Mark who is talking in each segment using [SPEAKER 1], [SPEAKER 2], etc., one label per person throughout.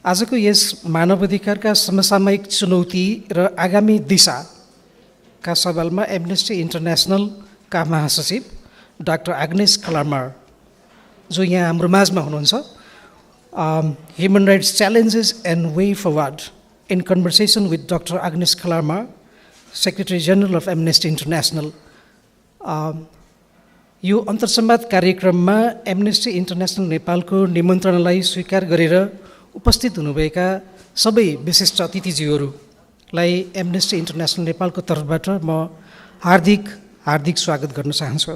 [SPEAKER 1] आजको यस मानवाधिकारका समसामयिक चुनौती र आगामी दिशाका सवालमा एमनेस्टी इन्टरनेसनलका महासचिव डाक्टर आग्नेस कलामार जो यहाँ हाम्रो माझमा हुनुहुन्छ, human rights challenges and way forward in conversation with doctor Agnes Callamard, secretary general of Amnesty International. यो अन्तर्संवाद कार्यक्रममा एमनेस्टी इन्टरनेसनल नेपालको निमन्त्रणालाई स्वीकार गरेर उपस्थित हुनुभएका सबै विशिष्ट अतिथिज्यूहरूलाई एमनेस्टी इन्टरनेसनल नेपालको तर्फबाट म हार्दिक स्वागत गर्न चाहन्छु।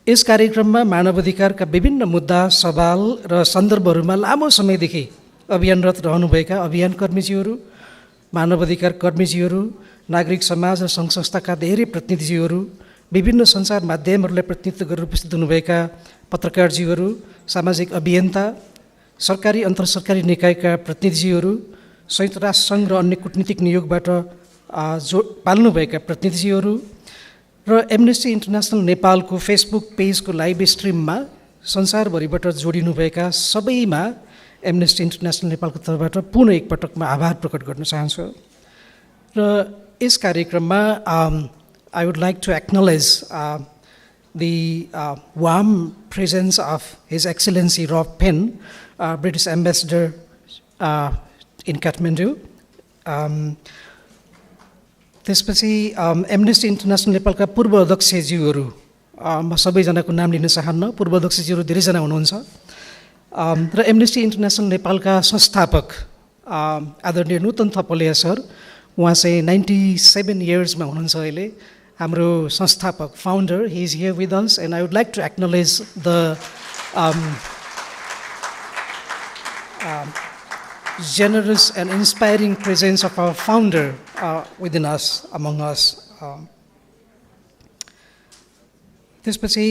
[SPEAKER 1] यस कार्यक्रममा मानवाधिकारका विभिन्न मुद्दा, सवाल र सन्दर्भहरूमा लामो समयदेखि अभियानरत रहनुभएका अभियानकर्मीज्यूहरू, मानवाधिकार कर्मीज्यूहरू, नागरिक समाज र सङ्घ संस्थाका धेरै प्रतिनिधिज्यूहरू, विभिन्न सञ्चार माध्यमहरूलाई प्रतिनिधित्व गरेर उपस्थित हुनुभएका पत्रकारज्यूहरू, सामाजिक अभियन्ता, सरकारी अन्तरसरकारी निकायका प्रतिनिधिज्यूहरू, संयुक्त राष्ट्र सङ्घ र अन्य कूटनीतिक नियोगबाट पाल्नुभएका प्रतिनिधिज्यूहरू र एमनेस्टी इन्टरनेसनल नेपालको फेसबुक पेजको लाइभ स्ट्रिममा संसारभरिबाट जोडिनुभएका सबैमा एमनेस्टी इन्टरनेसनल नेपालको तर्फबाट पुनः एकपटक म आभार प्रकट गर्न चाहन्छु। र यस कार्यक्रममा I would like to acknowledge the warm presence of His Excellency Rob Penn, British Ambassador in Kathmandu. त्यसपछि एमनेस्टी इन्टरनेसनल नेपालका पूर्व अध्यक्षज्यूहरू, म सबैजनाको नाम लिन चाहन्न, पूर्व अध्यक्षज्यूहरू धेरैजना हुनुहुन्छ, र एमनेस्टी इन्टरनेसनल नेपालका संस्थापक आदरणीय नूतन थपलिया सर, उहाँ चाहिँ 97 इयर्समा हुनुहुन्छ अहिले, हाम्रो संस्थापक founder. He is here with us and I would like to acknowledge the generous and inspiring presence of our founder within us, among us. त्यसपछि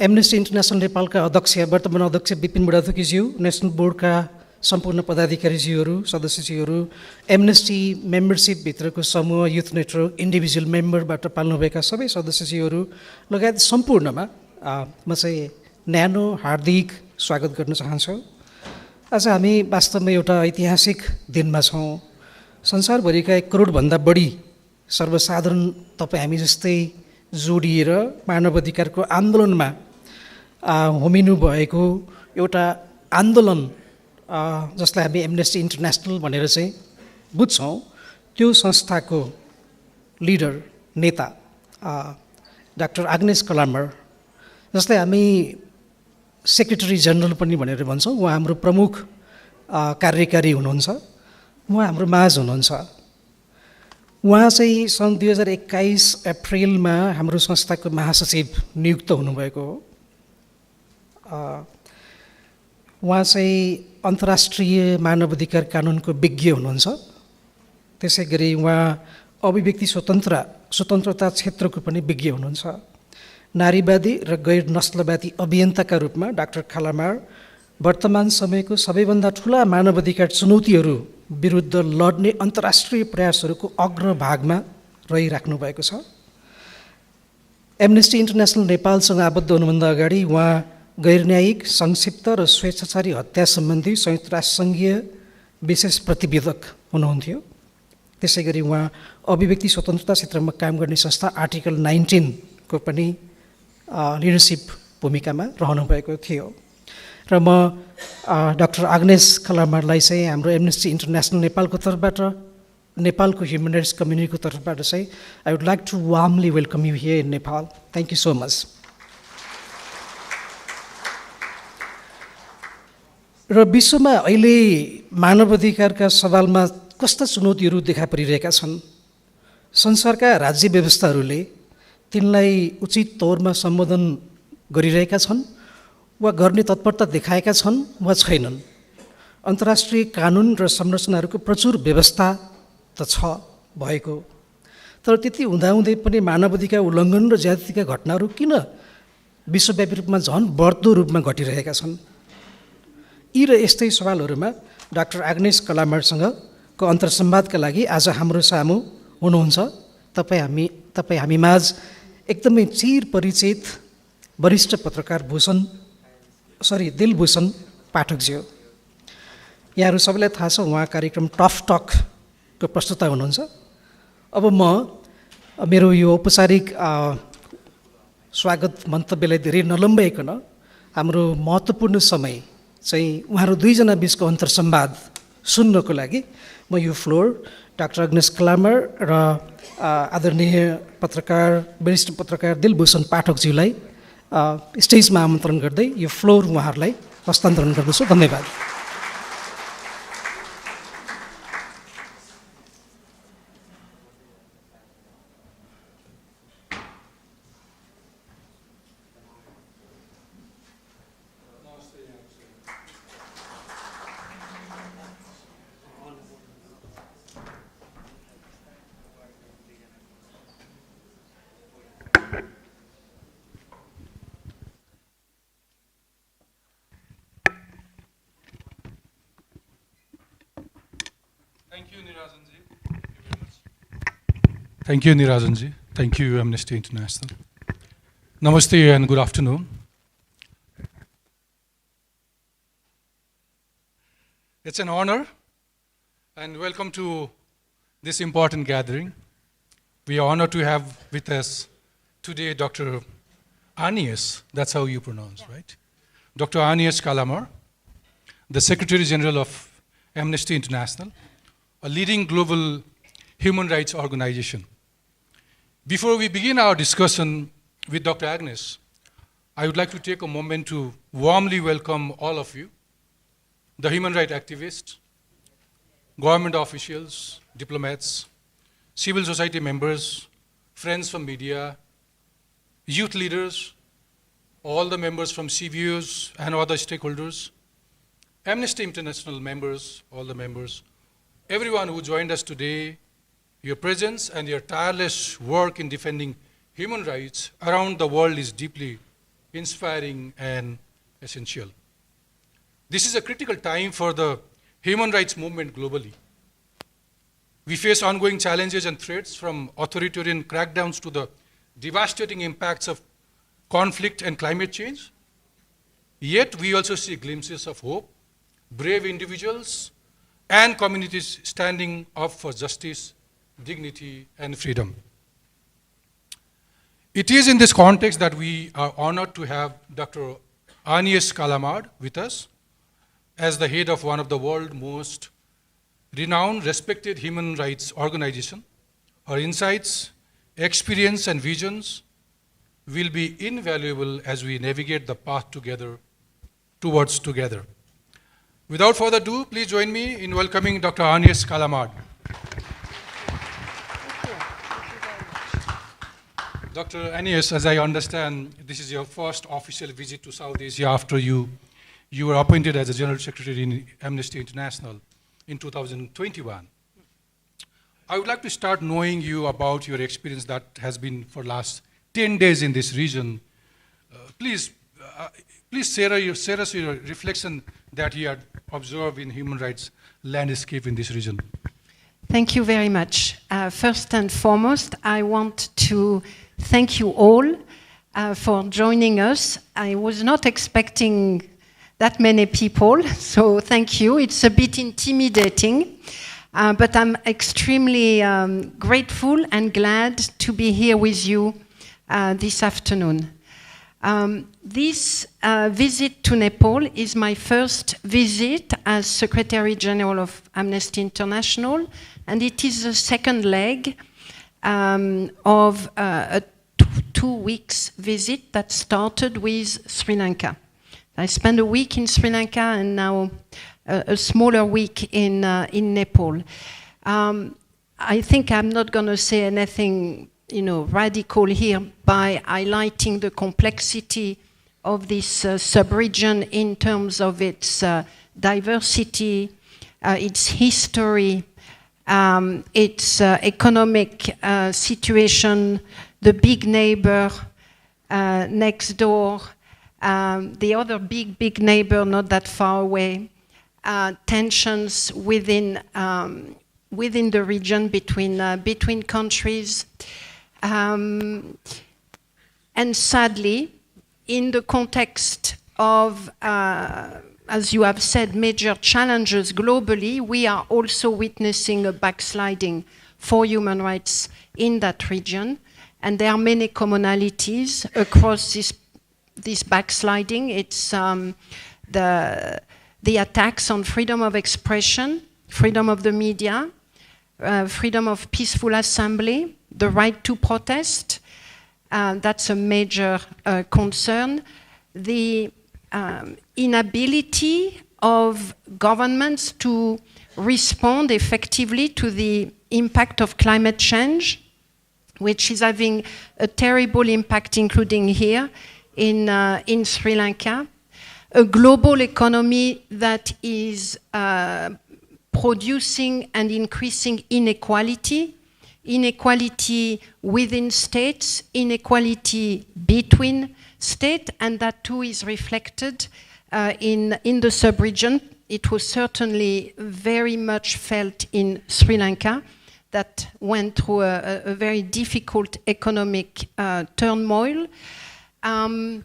[SPEAKER 1] एमनेस्टी इन्टरनेसनल नेपालका अध्यक्ष, वर्तमान अध्यक्ष विपिन बुढाथोकीज्यू, नेसनल बोर्डका सम्पूर्ण पदाधिकारीज्यूहरू, सदस्यज्यूहरू, एमनेस्टी मेम्बरसिपभित्रको समूह, युथ नेटवर्क, इन्डिभिजुअल मेम्बरबाट पाल्नुभएका सबै सदस्यज्यूहरू लगायत सम्पूर्णमा म चाहिँ न्यानो हार्दिक स्वागत गर्न चाहन्छु। आज हामी वास्तवमा एउटा ऐतिहासिक दिनमा छौँ। संसारभरिका 1 करोडभन्दा बढी सर्वसाधारण तपाईँ हामी जस्तै जोडिएर मानवाधिकारको आन्दोलनमा होमिनु भएको एउटा आन्दोलन जसलाई हामी एमनेस्टी इन्टरनेसनल भनेर चाहिँ बुझ्छौँ, त्यो संस्थाको लिडर, नेता डाक्टर आग्नेस कलामार, जसलाई हामी सेक्रेटरी जनरल पनि भनेर भन्छौँ, उहाँ हाम्रो प्रमुख कार्यकारी हुनुहुन्छ, उहाँ हाम्रो माझ हुनुहुन्छ। उहाँ चाहिँ सन् 2021 अप्रिलमा हाम्रो संस्थाको महासचिव नियुक्त हुनुभएको हो। उहाँ चाहिँ अन्तर्राष्ट्रिय मानवाधिकार कानुनको विज्ञ हुनुहुन्छ। त्यसै गरी उहाँ अभिव्यक्ति स्वतन्त्रता क्षेत्रको पनि विज्ञ हुनुहुन्छ। नारीवादी र गैर नस्लवादी अभियन्ताका रूपमा डाक्टर कालामार वर्तमान समयको सबैभन्दा ठुला मानवाधिकार चुनौतीहरू विरुद्ध लड्ने अन्तर्राष्ट्रिय प्रयासहरूको अग्रभागमा रहिराख्नु भएको छ। एमनेस्टी इन्टरनेसनल नेपालसँग आबद्ध हुनुभन्दा अगाडि उहाँ गैरन्यायिक, संक्षिप्त र स्वेच्छाचारी हत्या सम्बन्धी संयुक्त राष्ट्रसङ्घीय विशेष प्रतिवेदक हुनुहुन्थ्यो। त्यसै गरी उहाँ अभिव्यक्ति स्वतन्त्रता क्षेत्रमा काम गर्ने संस्था आर्टिकल 19 को पनि लिडरसिप भूमिकामा रहनुभएको थियो। र म डाक्टर आग्नेस कलामारलाई चाहिँ हाम्रो एमनेस्टी इन्टरनेसनल नेपालको तर्फबाट, नेपालको ह्युमन राइट्स कम्युनिटीको तर्फबाट चाहिँ I would like to warmly welcome you here in Nepal. Thank you so much. र विश्वमा अहिले मानवाधिकारका सवालमा कस्ता चुनौतीहरू देखा परिरहेका छन्? संसारका राज्य व्यवस्थाहरूले तिनलाई उचित तौरमा सम्बोधन गरिरहेका छन् वा गर्ने तत्परता देखाएका छन् वा छैनन्। अन्तर्राष्ट्रिय कानुन र संरचनाहरूको प्रचुर व्यवस्था त छ भएको, तर त्यति हुँदाहुँदै पनि मानवाधिकार उल्लङ्घन र ज्यादतीका घटनाहरू किन विश्वव्यापी रूपमा झन् बढ्दो रूपमा घटिरहेका छन्? यी र यस्तै सवालहरूमा डाक्टर आग्नेस कलामारसँगको अन्तर्संवादका लागि आज हाम्रो सामु हुनुहुन्छ तपाईँ हामी माझ एकदमै चिर परिचित वरिष्ठ पत्रकार दिलभूषण पाठकज्यू। यहाँहरू सबैलाई थाहा छ उहाँ कार्यक्रम टफ टकको प्रस्तुता हुनुहुन्छ। अब म मेरो यो औपचारिक स्वागत मन्तव्यलाई धेरै नलम्ब्याइकन हाम्रो महत्त्वपूर्ण समय चाहिँ उहाँहरू दुईजना बिचको अन्तर्संवाद सुन्नको लागि म यो फ्लोर डाक्टर अग्नेस कलामर र आदरणीय पत्रकार वरिष्ठ पत्रकार दिलभूषण पाठकज्यूलाई स्टेजमा आमन्त्रण गर्दै यो फ्लोर उहाँहरूलाई हस्तान्तरण गर्दछु। धन्यवाद।
[SPEAKER 2] Thank you, Nirajanji. Thank you, Amnesty International. Namaste and good afternoon. It's an honor and welcome to this important gathering. We are honored to have with us today Dr. Agnès, that's how you pronounce, right? Dr. Agnès Callamard, the Secretary General of Amnesty International, a leading global human rights organization. Before we begin our discussion with Dr. Agnès, I would like to take a moment to warmly welcome all of you, the human rights activists, government officials, diplomats, civil society members, friends from media, youth leaders, all the members from CVOs and other stakeholders, Amnesty International members, all the members, everyone who joined us today. Your presence and your tireless work in defending human rights around the world is deeply inspiring and essential. This is a critical time for the human rights movement globally. We face ongoing challenges and threats from authoritarian crackdowns to the devastating impacts of conflict and climate change. Yet we also see glimpses of hope, brave individuals, and communities standing up for justice, dignity, and freedom. It is in this context that we are honored to have Dr. Agnès Callamard with us as the head of one of the world's most renowned, respected human rights organization. Her insights, experience, and visions will be invaluable as we navigate the path towards together. Without further ado, please join me in welcoming Dr. Agnès Callamard. Dr. Agnès, as I understand, this is your first official visit to South Asia after you were appointed as a General Secretary in Amnesty International in 2021. I would like to start knowing you about your experience that has been for last 10 days in this region. Please share us your reflection that you had observed in human rights landscape in this region.
[SPEAKER 3] Thank you very much. First and foremost, I want to thank you all for joining us. I was not expecting that many people, so thank you. It's a bit intimidating, but I'm extremely grateful and glad to be here with you this afternoon. This visit to Nepal is my first visit as Secretary General of Amnesty International, and it is the second leg of a 2 weeks visit that started with Sri Lanka. I spent a week in Sri Lanka and now a smaller week in Nepal. I think I'm not going to say anything radical here by highlighting the complexity of this sub-region in terms of its diversity, its history, its economic situation, the big neighbor next door, the other big neighbor not that far away, tensions within the region between countries. And sadly, in the context of as you have said, major challenges globally, we are also witnessing a backsliding for human rights in that region. And there are many commonalities across this backsliding. It's the attacks on freedom of expression, freedom of the media, freedom of peaceful assembly, the right to protest. That's a major concern. The inability of governments to respond effectively to the impact of climate change, which is having a terrible impact, including here in Sri Lanka. A global economy that is producing and increasing inequality, inequality within states, inequality between states, and that too is reflected in the sub-region. It was certainly very much felt in Sri Lanka, that went through a very difficult economic turmoil. And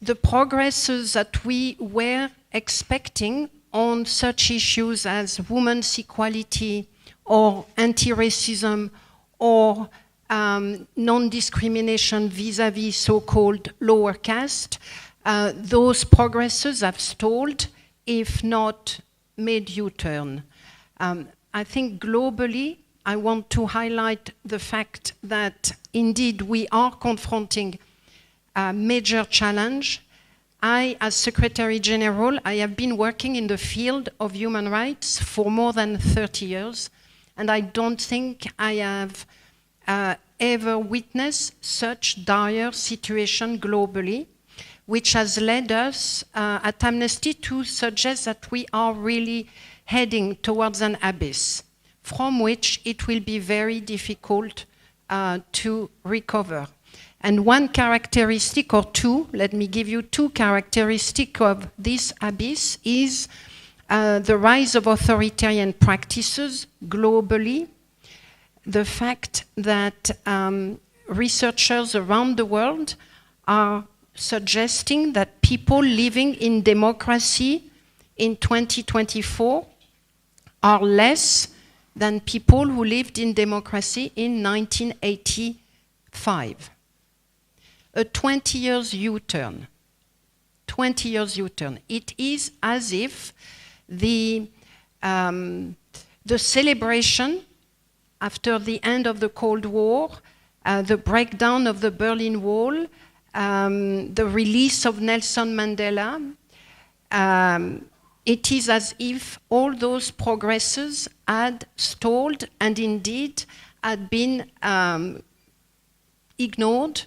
[SPEAKER 3] the progresses that we were expecting on such issues as women's equality or anti-racism or non-discrimination vis-à-vis so-called lower caste, those progresses have stalled, if not made U-turn. I think globally, I want to highlight the fact that indeed we are confronting a major challenge. I, as Secretary General, I have been working in the field of human rights for more than 30 years, and I don't think I have ever witnessed such dire situation globally, which has led us at Amnesty to suggest that we are really heading towards an abyss from which it will be very difficult to recover. And one characteristic, or two, let me give you two characteristics of this abyss, is the rise of authoritarian practices globally, the fact that researchers around the world are suggesting that people living in democracy in 2024 are less than people who lived in democracy in 1985. A 20 years U-turn. 20 years U-turn. It is as if the celebration after the end of the Cold War, the breakdown of the Berlin Wall, the release of Nelson Mandela, it is as if all those progresses had stalled and indeed had been ignored,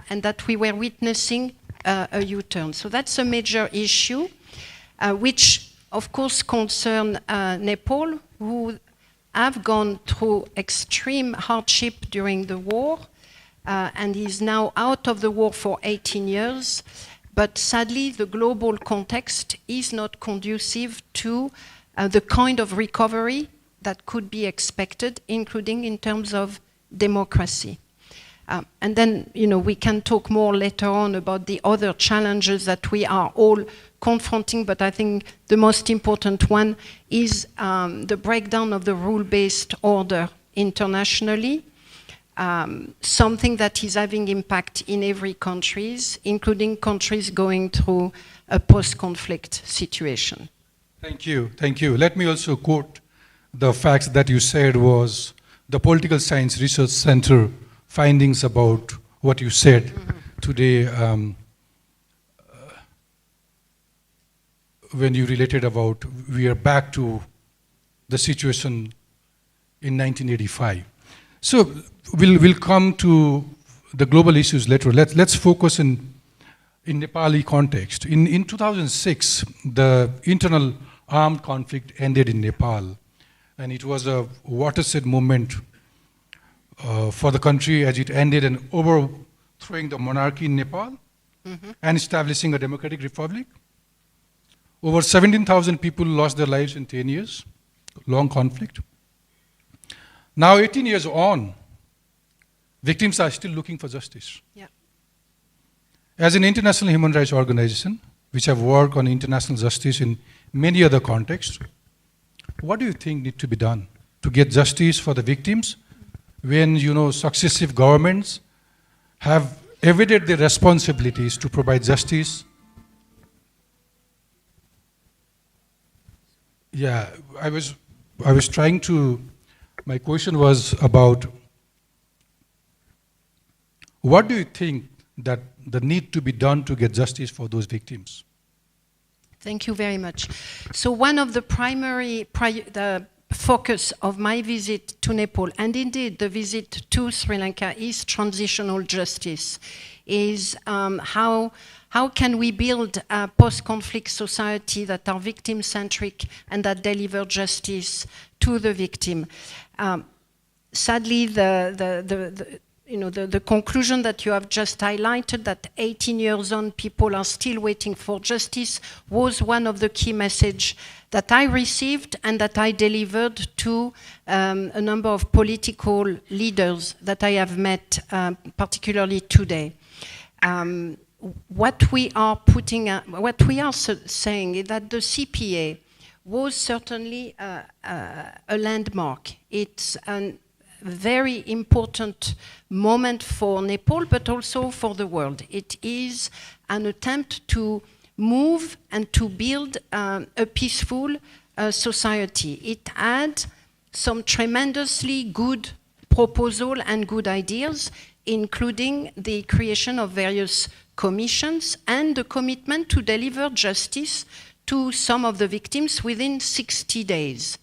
[SPEAKER 3] and that we were witnessing a U-turn. So that's a major issue, which of course concern Nepal, who have gone through extreme hardship during the war, and is now out of the war for 18 years. But sadly, the global context is not conducive to the kind of recovery that could be expected, including in terms of democracy. And then, we can talk more later on about the other challenges that we are all confronting, but I think the most important one is the breakdown of the rule-based order internationally, something that is having impact in every country, including countries going through a post-conflict situation.
[SPEAKER 2] Thank you, thank you. Let me also quote the facts that you said was the Political Science Research Center findings about what you said today when you related about we are back to the situation in 1985. So we'll come to the global issues later. Let's focus in Nepali context. In 2006, the internal armed conflict ended in Nepal, and it was a watershed moment for the country as it ended and overthrowing the monarchy in Nepal and establishing a democratic republic. Over 17,000 people lost their lives in 10 years, long conflict. Now 18 years on, victims are still looking for justice.
[SPEAKER 3] Yeah.
[SPEAKER 2] As an international human rights organization, which have worked on international justice in many other contexts. What do you think needs to be done to get justice for the victims when, successive governments have evaded their responsibilities to provide justice? Yeah, I was trying to, my question was about what do you think that the need to be done to get justice for those victims?
[SPEAKER 3] Thank you very much. So one of the the focus of my visit to Nepal, and indeed the visit to Sri Lanka, is transitional justice, is how can we build a post-conflict society that are victim-centric and that deliver justice to the victim. Sadly, the conclusion that you have just highlighted, that 18 years on people are still waiting for justice, was one of the key messages that I received and that I delivered to a number of political leaders that I have met, particularly today. What we are saying is that the CPA was certainly a landmark. It's a very important moment for Nepal, but also for the world. It is an attempt to move and to build a peaceful society. It had some tremendously good proposals and good ideas, including the creation of various commissions and the commitment to deliver justice to some of the victims within 60 days.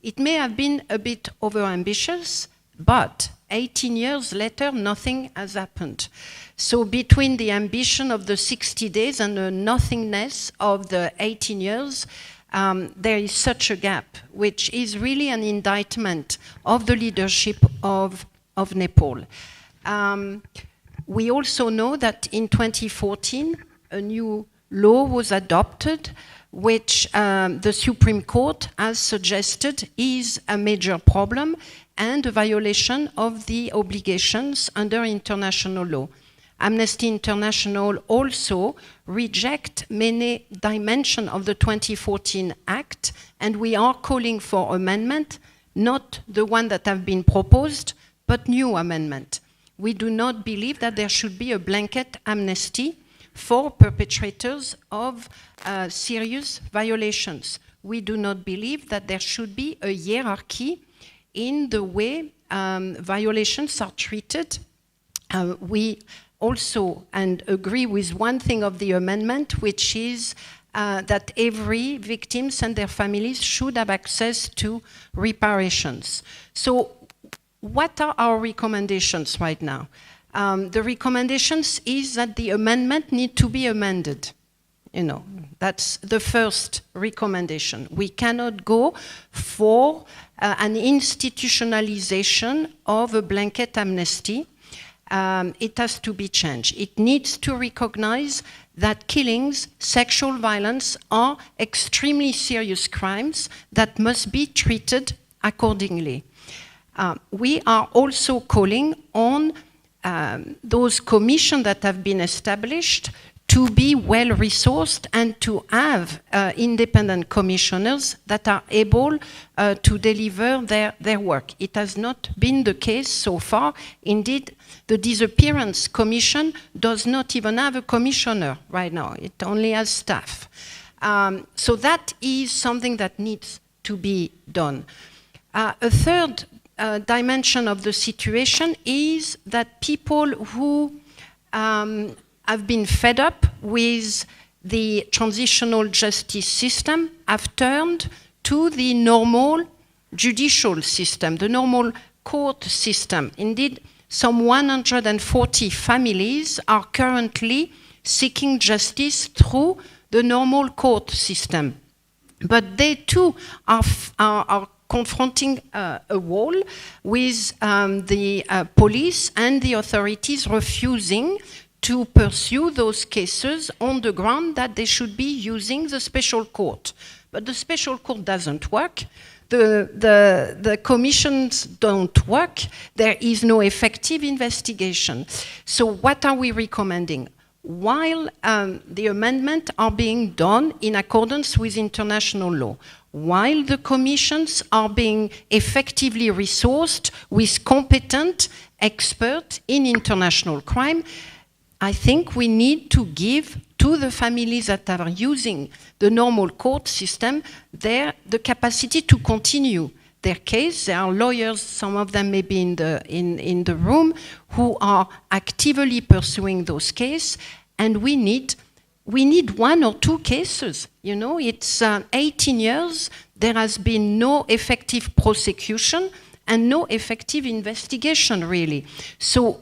[SPEAKER 3] It may have been a bit overambitious, but 18 years later, nothing has happened. So between the ambition of the 60 days and the nothingness of the 18 years, there is such a gap, which is really an indictment of the leadership of Nepal. We also know that in 2014, a new law was adopted, which the Supreme Court has suggested is a major problem and a violation of the obligations under international law. Amnesty International also reject many dimensions of the 2014 Act, and we are calling for amendment, not the one that have been proposed, but new amendment. We do not believe that there should be a blanket amnesty for perpetrators of serious violations. We do not believe that there should be a hierarchy in the way violations are treated. We also agree with one thing of the amendment, which is that every victims and their families should have access to reparations. So what are our recommendations right now? The recommendations is that the amendment need to be amended. That's the first recommendation. We cannot go for an institutionalization of a blanket amnesty. It has to be changed. It needs to recognize that killings, sexual violence are extremely serious crimes that must be treated accordingly. We are also calling on those commissions that have been established to be well-resourced and to have independent commissioners that are able to deliver their work. It has not been the case so far. Indeed, the Disappearance Commission does not even have a commissioner right now. It only has staff. So that is something that needs to be done. A third dimension of the situation is that people who have been fed up with the transitional justice system have turned to the normal judicial system, the normal court system. Indeed, some 140 families are currently seeking justice through the normal court system. But they too are confronting a wall with the police and the authorities refusing to pursue those cases on the ground that they should be using the special court. But the special court doesn't work. The commissions don't work. There is no effective investigation. So what are we recommending? while the amendments are being done in accordance with international law, while the commissions are being effectively resourced with competent experts in international crime, I think we need to give to the families that are using the normal court system the capacity to continue their case. There are lawyers, some of them may be in the room, who are actively pursuing those cases, and we need 1 or 2 cases. You know, it's 18 years, there has been no effective prosecution and no effective investigation, really. So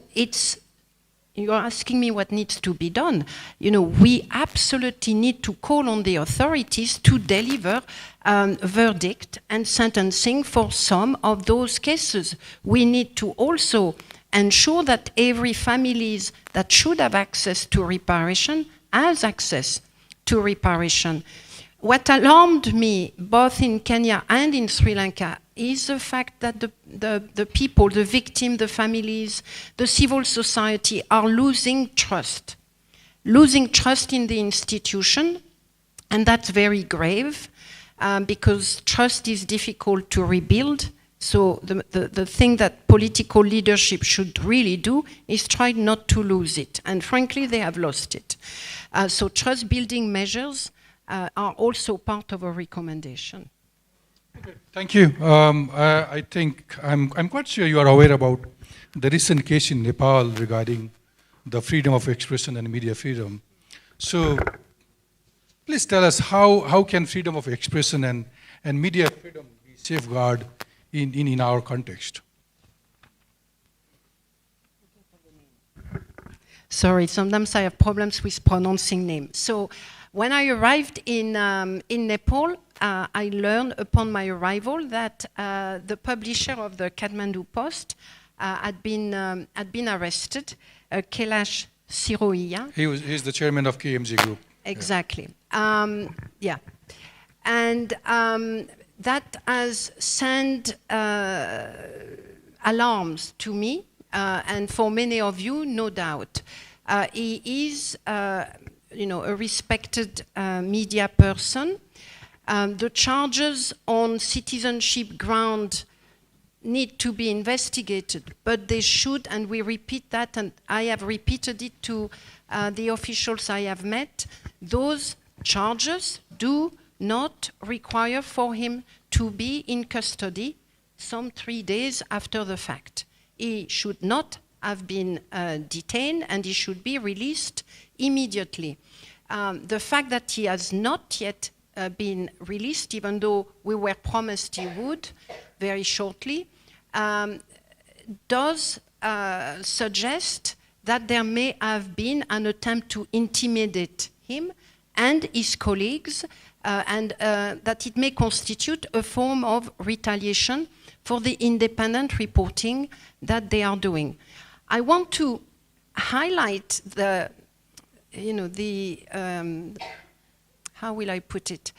[SPEAKER 3] you're asking me what needs to be done. You know, we absolutely need to call on the authorities to deliver verdict and sentencing for some of those cases. We need to also ensure that every family that should have access to reparation has access to reparation. What alarmed me, both in Kenya and in Sri Lanka, is the fact that the people, the victims, the families, the civil society are losing trust in the institution, and that's very grave because trust is difficult to rebuild. So the thing that political leadership should really do is try not to lose it, and frankly, they have lost it. So trust-building measures are also part of a recommendation.
[SPEAKER 2] Okay, thank you. I think I'm quite sure you are aware about the recent case in Nepal regarding the freedom of expression and media freedom. So please tell us how can freedom of expression and media freedom be safeguarded in our context?
[SPEAKER 3] Sorry, sometimes I have problems with pronouncing names. So when I arrived in Nepal, I learned upon my arrival that the publisher of the Kathmandu Post had been arrested, Kailash Siroiya.
[SPEAKER 2] He's the chairman of KMG Group.
[SPEAKER 3] Exactly. Yeah. And that has sent alarms to me, and for many of you, no doubt. He is a respected media person. The charges on citizenship ground need to be investigated, but they should, and we repeat that, and I have repeated it to the officials I have met, those charges do not require for him to be in custody some 3 days after the fact. He should not have been detained, and he should be released immediately. The fact that he has not yet been released, even though we were promised he would very shortly, does suggest that there may have been an attempt to intimidate him and his colleagues, and that it may constitute a form of retaliation for the independent reporting that they are doing. I want to highlight how will I put it?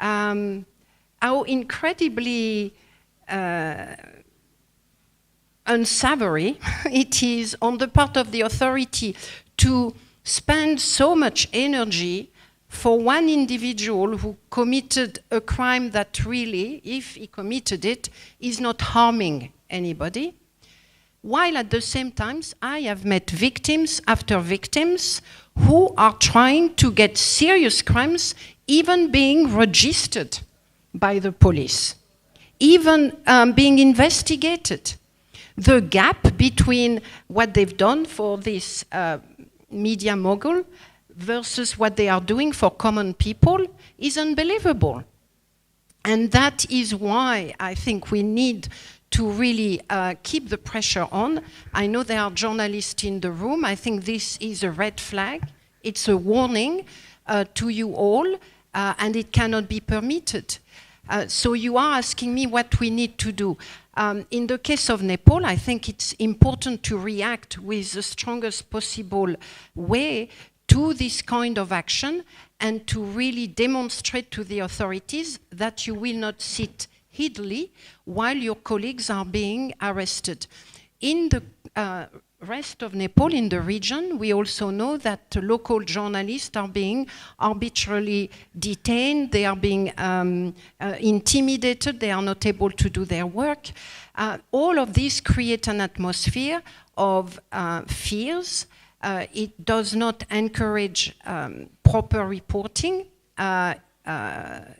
[SPEAKER 3] How incredibly unsavory it is on the part of the authority to spend so much energy for one individual who committed a crime that really, if he committed it, is not harming anybody, while at the same time I have met victims after victims who are trying to get serious crimes even being registered by the police, even being investigated. The gap between what they've done for this media mogul versus what they are doing for common people is unbelievable. And that is why I think we need to really keep the pressure on. I know there are journalists in the room. I think this is a red flag. It's a warning to you all, and it cannot be permitted. So you are asking me what we need to do. In the case of Nepal, I think it's important to react with the strongest possible way to this kind of action and to really demonstrate to the authorities that you will not sit idly while your colleagues are being arrested. In the rest of Nepal, in the region, we also know that local journalists are being arbitrarily detained, they are being intimidated, they are not able to do their work. All of these create an atmosphere of fears. It does not encourage proper reporting,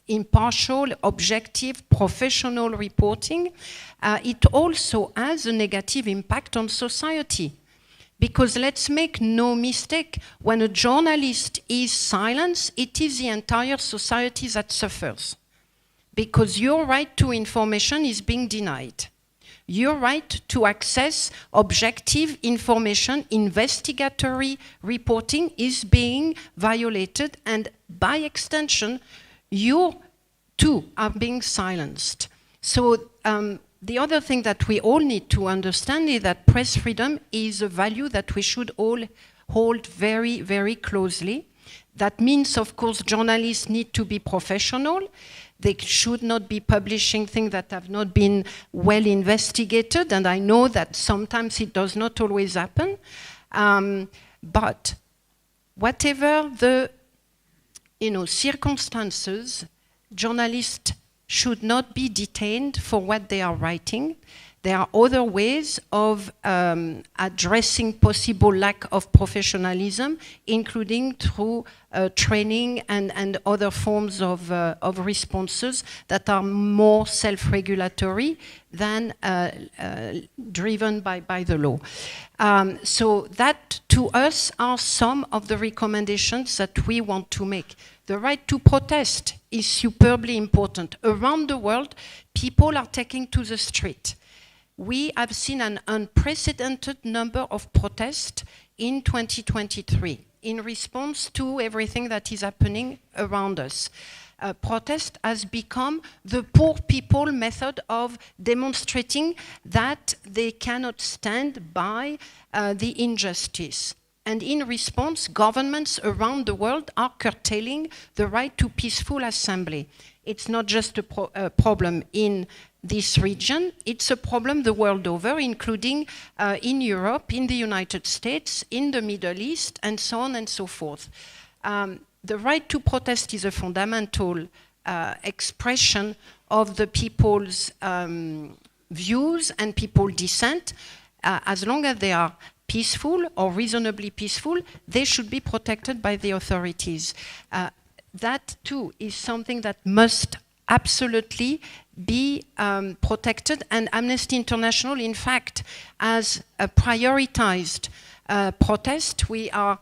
[SPEAKER 3] impartial, objective, professional reporting. It also has a negative impact on society. Because let's make no mistake, when a journalist is silenced, it is the entire society that suffers. Because your right to information is being denied. Your right to access objective information, investigatory reporting is being violated, and by extension, you too are being silenced. So the other thing that we all need to understand is that press freedom is a value that we should all hold very, very closely. That means, of course, journalists need to be professional. They should not be publishing things that have not been well investigated, and I know that sometimes it does not always happen. But whatever the circumstances, journalists should not be detained for what they are writing. There are other ways of addressing possible lack of professionalism, including through training and other forms of responses that are more self-regulatory than driven by the law. So that, to us, are some of the recommendations that we want to make. The right to protest is superbly important. Around the world, people are taking to the street. We have seen an unprecedented number of protests in 2023 in response to everything that is happening around us. Protest has become the poor people method of demonstrating that they cannot stand by the injustice. And in response, governments around the world are curtailing the right to peaceful assembly. It's not just a problem in this region, it's a problem the world over, including in Europe, in the United States, in the Middle East, and so on and so forth. The right to protest is a fundamental expression of the people's views and people's dissent. As long as they are peaceful or reasonably peaceful, they should be protected by the authorities. That too is something that must absolutely be protected, and Amnesty International, in fact, has prioritized protest. We are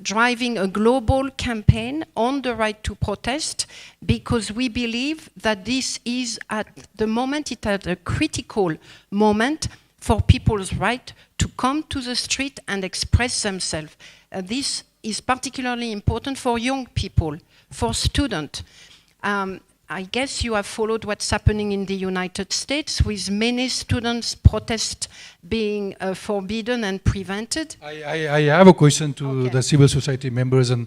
[SPEAKER 3] driving a global campaign on the right to protest because we believe that this is at the moment, it at a critical moment for people's right to come to the street and express themselves. This is particularly important for young people, for students. I guess you have followed what's happening in the United States with many students' protests being forbidden and prevented.
[SPEAKER 2] I have a question to the civil society members and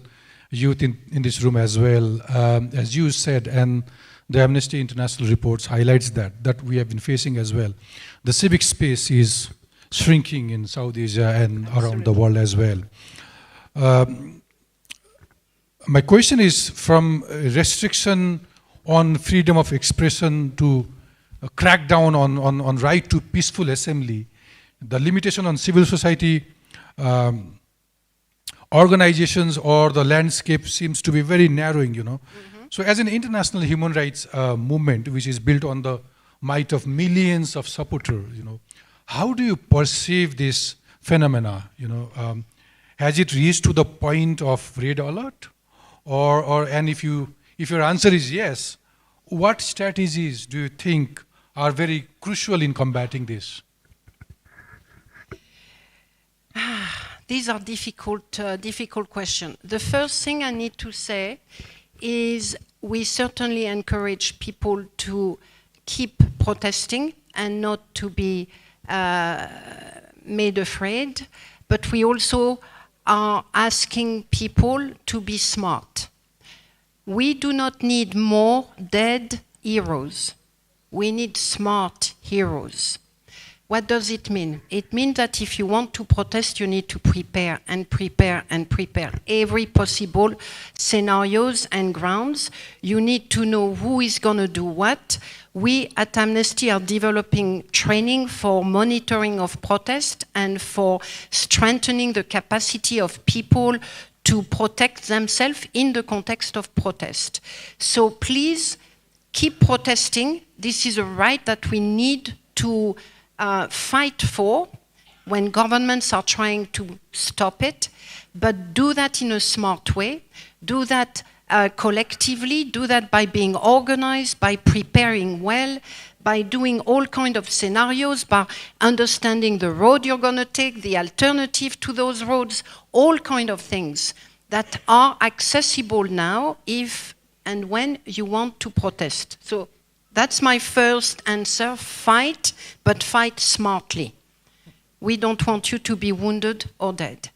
[SPEAKER 2] youth in this room as well. As you said, and the Amnesty International reports highlights that we have been facing as well. The civic space is shrinking in South Asia and around the world as well. My question is, from restriction on freedom of expression to crack down on right to peaceful assembly, the limitation on civil society organizations or the landscape seems to be very narrowing, So as an international human rights movement, which is built on the might of millions of supporters, how do you perceive this phenomena? Has it reached to the point of red alert? And if your answer is yes, what strategies do you think are very crucial in combating this?
[SPEAKER 3] These are difficult questions. The first thing I need to say is we certainly encourage people to keep protesting and not to be made afraid, but we also are asking people to be smart. We do not need more dead heroes. We need smart heroes. What does it mean? It means that if you want to protest, you need to prepare and prepare and prepare every possible scenarios and grounds. You need to know who is going to do what. We at Amnesty are developing training for monitoring of protest and for strengthening the capacity of people to protect themselves in the context of protest. So please keep protesting. This is a right that we need to fight for when governments are trying to stop it, but do that in a smart way. Do that collectively, do that by being organized, by preparing well, by doing all kinds of scenarios, by understanding the road you're going to take, the alternative to those roads, all kinds of things that are accessible now if and when you want to protest. So that's my first answer, fight, but fight smartly. We don't want you to be wounded or dead.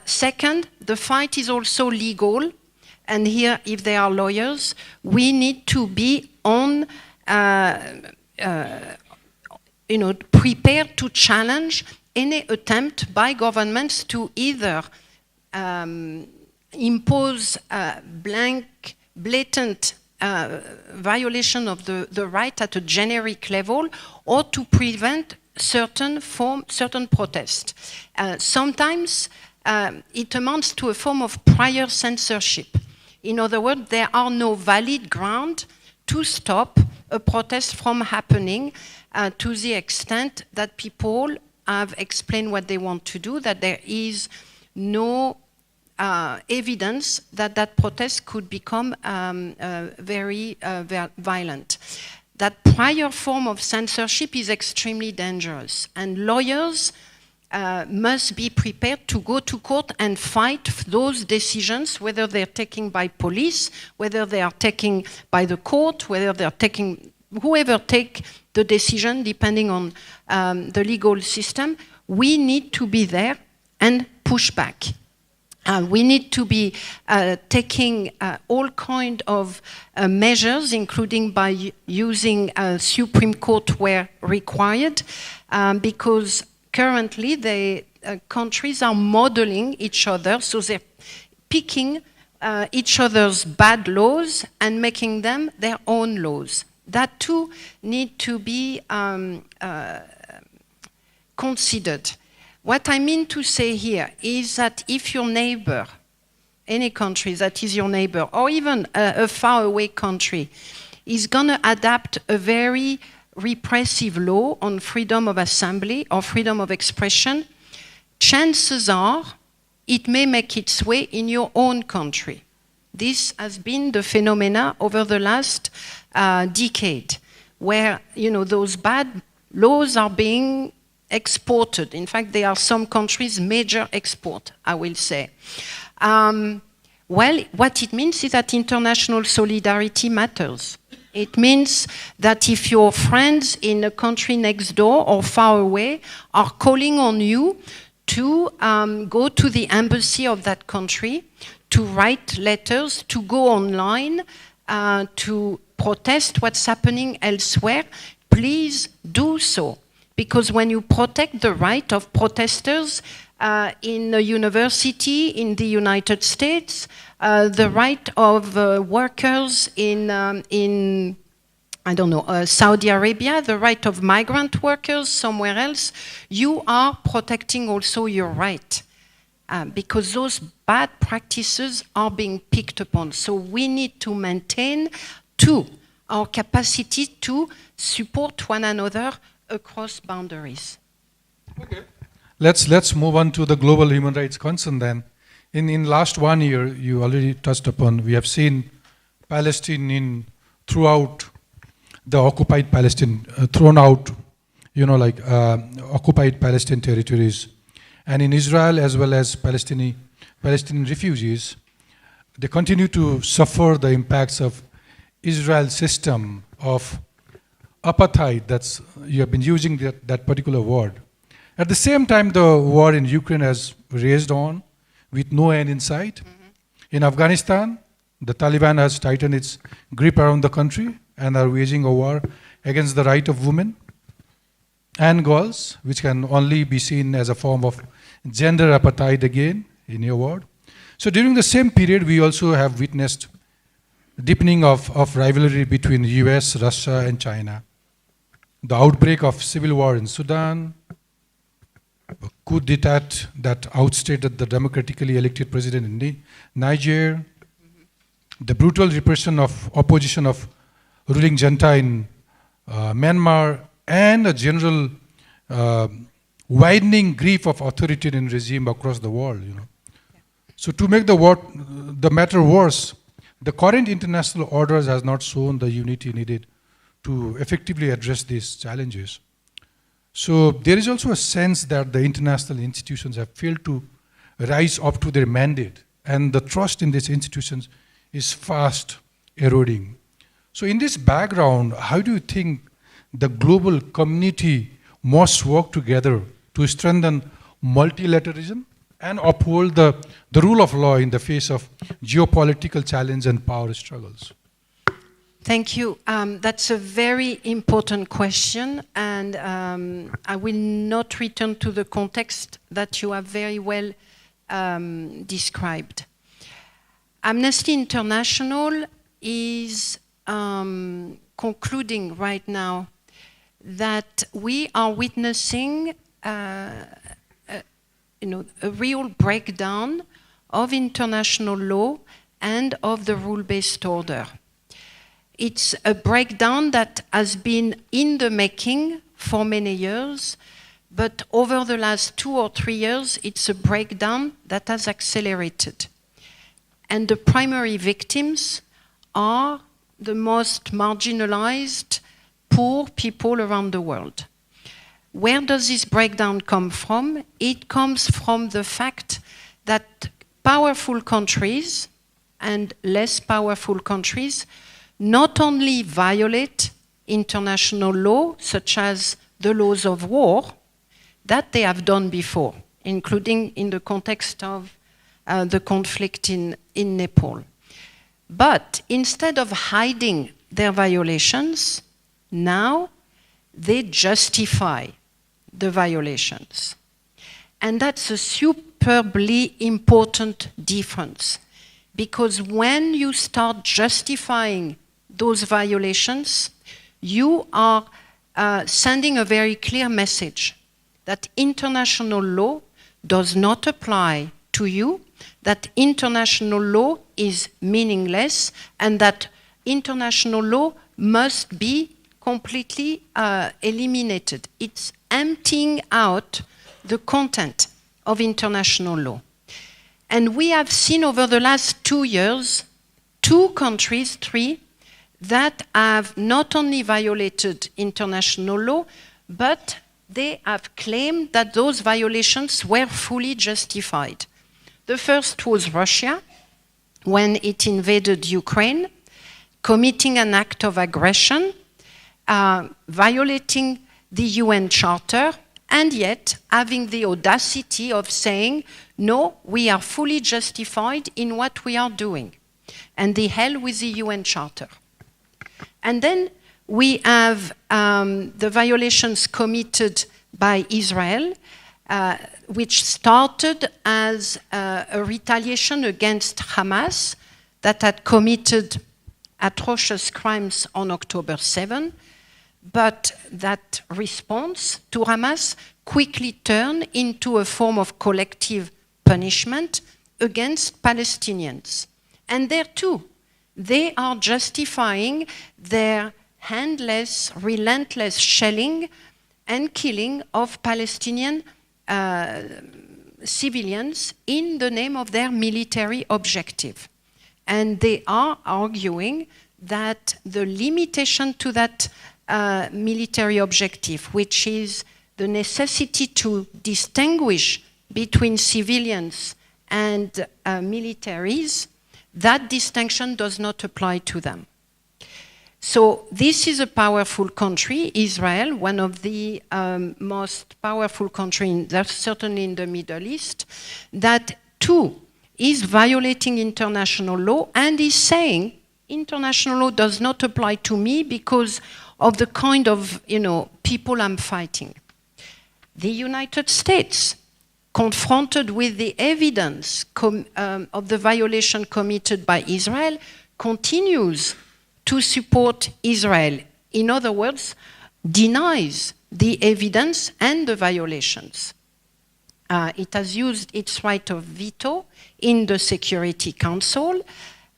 [SPEAKER 3] Second, the fight is also legal. And here, if there are lawyers, we need to be prepared to challenge any attempt by governments to either impose blatant violation of the right at a generic level, or to prevent certain protest. Sometimes it amounts to a form of prior censorship. In other words, there are no valid ground to stop a protest from happening to the extent that people have explained what they want to do, that there is no evidence that that protest could become very violent. That prior form of censorship is extremely dangerous, and lawyers must be prepared to go to court and fight those decisions, whether they're taken by police, whether they are taken by the court, whether they're taking, whoever take the decision, depending on the legal system. We need to be there and push back. We need to be taking all kinds of measures, including by using Supreme Court where required, because currently the countries are modeling each other, so they're picking each other's bad laws and making them their own laws. That too need to be considered. What I mean to say here is that if your neighbor, any country that is your neighbor, or even a faraway country, is going to adapt a very repressive law on freedom of assembly or freedom of expression, chances are it may make its way in your own country. This has been the phenomena over the last decade, where those bad laws are being exported. In fact, there are some countries' major export, I will say. Well, what it means is that international solidarity matters. It means that if your friends in a country next door or far away are calling on you to go to the embassy of that country, to write letters, to go online, to protest what's happening elsewhere, please do so. Because when you protect the right of protesters in a university in the United States, the right of workers in Saudi Arabia, the right of migrant workers somewhere else, you are protecting also your right. Because those bad practices are being picked upon. So we need to maintain, too, our capacity to support one another across boundaries.
[SPEAKER 2] Okay. Let's move on to the global human rights concern then. In last 1 year, you already touched upon, we have seen Palestine throughout the occupied Palestine, thrown out, occupied Palestine territories. And in Israel, as well as Palestinian refugees, they continue to suffer the impacts of Israel's system of apartheid. That's, you have been using that particular word. At the same time, the war in Ukraine has raged on with no end in sight. In Afghanistan, the Taliban has tightened its grip around the country and are waging a war against the right of women. and girls, which can only be seen as a form of gender apartheid again, in your word. So during the same period, we also have witnessed deepening of rivalry between US, Russia, and China. The outbreak of civil war in Sudan, a coup d'etat that ousted the democratically elected president in Niger, the brutal repression of opposition of ruling junta in Myanmar, and a general widening grief of authoritarian regime across the world. So to make the matter worse, the current international orders has not shown the unity needed to effectively address these challenges. So there is also a sense that the international institutions have failed to rise up to their mandate, and the trust in these institutions is fast eroding. So in this background, how do you think the global community must work together to strengthen multilateralism and uphold the rule of law in the face of geopolitical challenge and power struggles?
[SPEAKER 3] Thank you. That's a very important question, and I will not return to the context that you have very well described. Amnesty International is concluding right now that we are witnessing a real breakdown of international law and of the rule-based order. It's a breakdown that has been in the making for many years, but over the last 2 or 3 years, it's a breakdown that has accelerated. And the primary victims are the most marginalized, poor people around the world. Where does this breakdown come from? It comes from the fact that powerful countries and less powerful countries not only violate international law, such as the laws of war, that they have done before, including in the context of the conflict in Nepal. But instead of hiding their violations, now they justify the violations. And that's a superbly important difference, because when you start justifying those violations, you are sending a very clear message that international law does not apply to you, that international law is meaningless, and that international law must be completely eliminated. It's emptying out the content of international law. And we have seen over the last 2 years, 2 countries, 3, that have not only violated international law, but they have claimed that those violations were fully justified. The first was Russia, when it invaded Ukraine, committing an act of aggression, violating the UN Charter, and yet having the audacity of saying, no, we are fully justified in what we are doing. And the hell with the UN Charter. And then we have the violations committed by Israel, which started as a retaliation against Hamas that had committed atrocious crimes on October 7, but that response to Hamas quickly turned into a form of collective punishment against Palestinians. And there too, they are justifying their handless, relentless shelling and killing of Palestinian civilians in the name of their military objective. And they are arguing that the limitation to that military objective, which is the necessity to distinguish between civilians and militaries, that distinction does not apply to them. So this is a powerful country, Israel, one of the most powerful countries, certainly in the Middle East, that too is violating international law and is saying international law does not apply to me because of the kind of people I'm fighting. The United States, confronted with the evidence of the violation committed by Israel, continues to support Israel. In other words, denies the evidence and the violations. It has used its right of veto in the Security Council.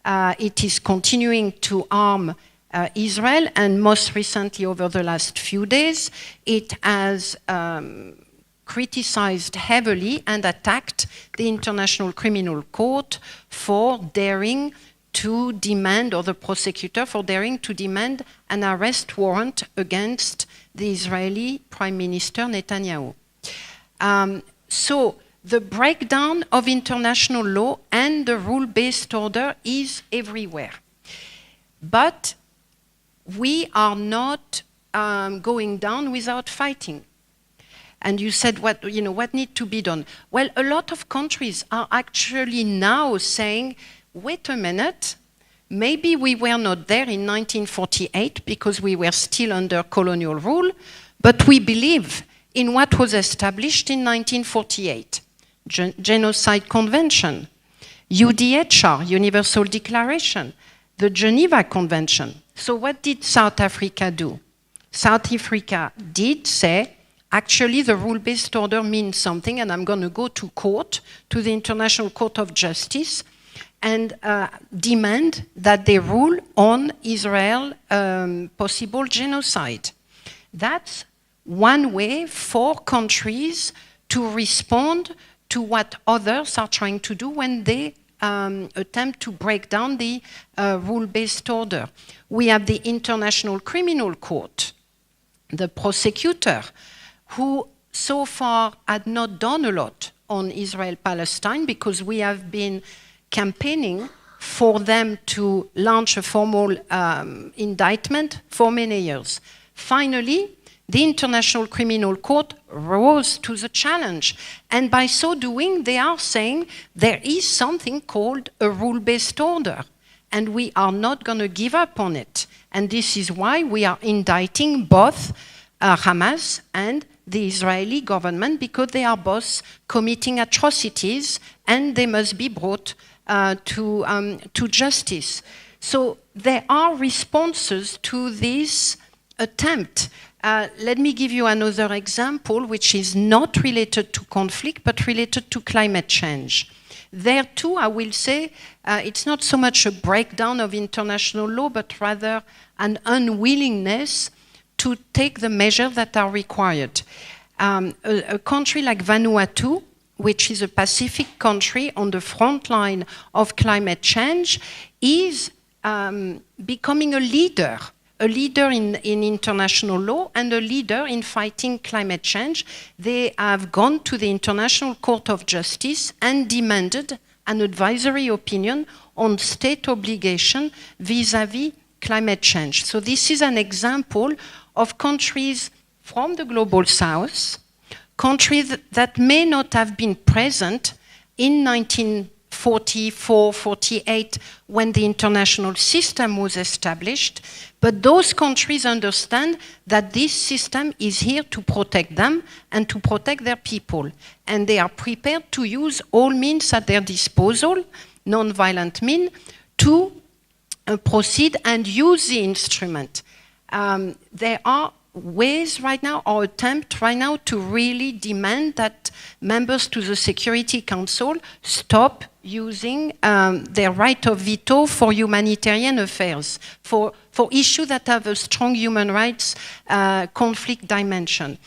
[SPEAKER 3] It is continuing to arm Israel, and most recently, over the last few days, it has criticized heavily and attacked the International Criminal Court for daring to demand, or the prosecutor for daring to demand, an arrest warrant against the Israeli Prime Minister Netanyahu. So the breakdown of international law and the rule-based order is everywhere. But we are not going down without fighting. And you said, what needs to be done? Well, a lot of countries are actually now saying, wait a minute, maybe we were not there in 1948 because we were still under colonial rule, but we believe in what was established in 1948. Genocide Convention, UDHR, Universal Declaration, the Geneva Convention. So what did South Africa do? South Africa did say, actually, the rule-based order means something, and I'm going to go to court, to the International Court of Justice, and demand that they rule on Israel possible genocide. That's one way for countries to respond to what others are trying to do when they attempt to break down the rule-based order. We have the International Criminal Court, the prosecutor, who so far had not done a lot on Israel-Palestine because we have been campaigning for them to launch a formal indictment for many years. Finally, the International Criminal Court rose to the challenge. And by so doing, they are saying there is something called a rule-based order, and we are not going to give up on it. And this is why we are indicting both Hamas and the Israeli government, because they are both committing atrocities and they must be brought to justice. So there are responses to this attempt. Let me give you another example, which is not related to conflict, but related to climate change. There too, I will say, it's not so much a breakdown of international law, but rather an unwillingness to take the measures that are required. A country like Vanuatu, which is a Pacific country on the front line of climate change, is becoming a leader in international law and a leader in fighting climate change. They have gone to the International Court of Justice and demanded an advisory opinion on state obligation vis-à-vis climate change. So this is an example of countries from the global south, countries that may not have been present in 1944, 48, when the international system was established, but those countries understand that this system is here to protect them and to protect their people. And they are prepared to use all means at their disposal, non-violent means, to proceed and use the instrument. There are ways right now, or attempt right now, to really demand that members to the Security Council stop using their right of veto for humanitarian affairs, for issues that have a strong human rights conflict dimension.